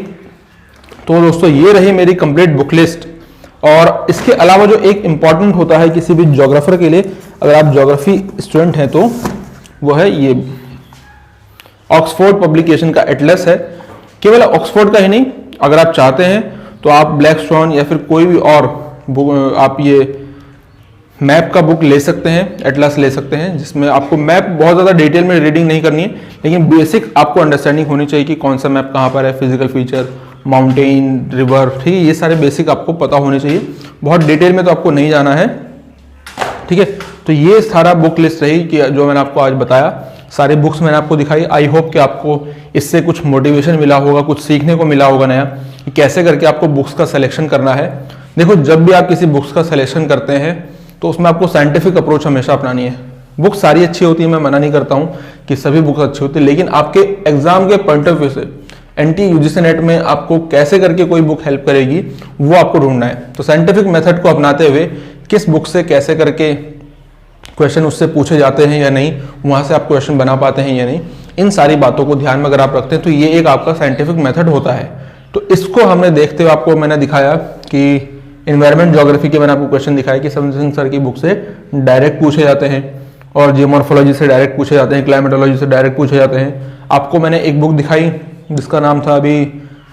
तो दोस्तों ये रही मेरी कंप्लीट बुक लिस्ट। और इसके अलावा जो एक इंपॉर्टेंट होता है किसी भी ज्योग्राफर के लिए, अगर आप ज्योग्राफी स्टूडेंट हैं, तो वो है ये ऑक्सफोर्ड पब्लिकेशन का एटलस है। केवल ऑक्सफोर्ड का ही नहीं, अगर आप चाहते हैं तो आप ब्लैक स्वॉन या फिर कोई भी और बुक, आप ये मैप का बुक ले सकते हैं, एटलस ले सकते हैं, जिसमें आपको मैप बहुत ज़्यादा डिटेल में रीडिंग नहीं करनी है, लेकिन बेसिक आपको अंडरस्टैंडिंग होनी चाहिए कि कौन सा मैप कहाँ पर है, फिजिकल फीचर, माउंटेन, रिवर, ठीक है, ये सारे बेसिक आपको पता होने चाहिए। बहुत डिटेल में तो आपको नहीं जाना है, ठीक है। तो ये सारा बुक लिस्ट रही कि जो मैंने आपको आज बताया, सारी बुक्स मैंने आपको दिखाई। आई होप कि आपको इससे कुछ मोटिवेशन मिला होगा, कुछ सीखने को मिला होगा नया, कि कैसे करके आपको बुक्स का सिलेक्शन करना है। देखो जब भी आप किसी बुक्स का सिलेक्शन करते हैं तो उसमें आपको साइंटिफिक अप्रोच हमेशा अपनानी है। बुक सारी अच्छी होती है, मैं मना नहीं करता हूँ कि सभी बुक्स अच्छी होती है, लेकिन आपके एग्जाम के पॉइंट ऑफ व्यू से NT UGC नेट में आपको कैसे करके कोई बुक हेल्प करेगी वो आपको ढूंढना है। तो साइंटिफिक मेथड को अपनाते हुए किस बुक से कैसे करके क्वेश्चन उससे पूछे जाते हैं या नहीं, वहां से आप क्वेश्चन बना पाते हैं या नहीं, इन सारी बातों को ध्यान में अगर आप रखते हैं तो ये एक आपका साइंटिफिक मेथड होता है। तो इसको हमने देखते हुए आपको मैंने दिखाया कि एनवायरमेंट ज्योग्राफी के मैंने आपको क्वेश्चन दिखाया कि समर सिंह सर की बुक से डायरेक्ट पूछे जाते हैं, और जियोमॉर्फोलॉजी से डायरेक्ट पूछे जाते हैं, क्लाइमेटोलॉजी से डायरेक्ट पूछे जाते हैं। आपको मैंने एक बुक दिखाई जिसका नाम था अभी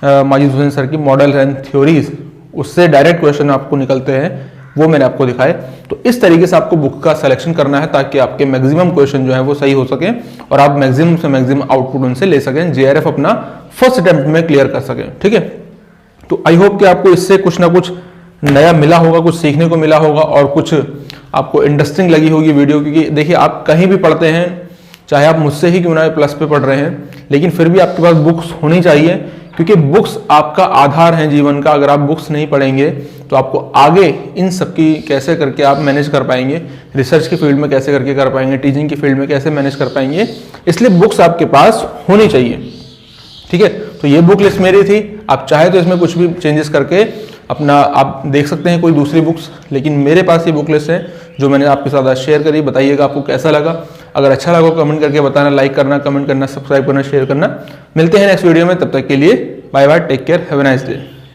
माजिद हुसैन सर की मॉडल एंड थ्योरीज, उससे डायरेक्ट क्वेश्चन आपको निकलते हैं, वो मैंने आपको दिखाए। तो इस तरीके से आपको बुक का सिलेक्शन करना है ताकि आपके मैक्सिमम क्वेश्चन जो है वो सही हो सके और आप मैक्सिमम से मैक्सिमम आउटपुट उनसे ले सकें, JRF अपना फर्स्ट अटेम्प्ट में क्लियर कर सकें, ठीक है। तो आई होप कि आपको इससे कुछ ना कुछ नया मिला होगा, कुछ सीखने को मिला होगा और कुछ आपको इंटरेस्टिंग लगी होगी वीडियो, क्योंकि देखिए आप कहीं भी पढ़ते हैं, चाहे आप मुझसे ही क्यों ना प्लस पे पढ़ रहे हैं, लेकिन फिर भी आपके पास बुक्स होनी चाहिए, क्योंकि बुक्स आपका आधार है जीवन का। अगर आप बुक्स नहीं पढ़ेंगे तो आपको आगे इन सब की कैसे करके आप मैनेज कर पाएंगे, रिसर्च की फील्ड में कैसे करके कर पाएंगे, टीचिंग की फील्ड में कैसे मैनेज कर पाएंगे, इसलिए बुक्स आपके पास होनी चाहिए, ठीक है। तो ये बुक लिस्ट मेरी थी, आप चाहे तो इसमें कुछ भी चेंजेस करके अपना आप देख सकते हैं कोई दूसरी बुक्स, लेकिन मेरे पास ये बुक लिस्ट है जो मैंने आपके साथ आज शेयर करी। बताइएगा आपको कैसा लगा, अगर अच्छा लगा कमेंट करके बताना, लाइक करना, कमेंट करना, सब्सक्राइब करना, शेयर करना। मिलते हैं नेक्स्ट वीडियो में, तब तक के लिए bye bye, take care, have a nice day.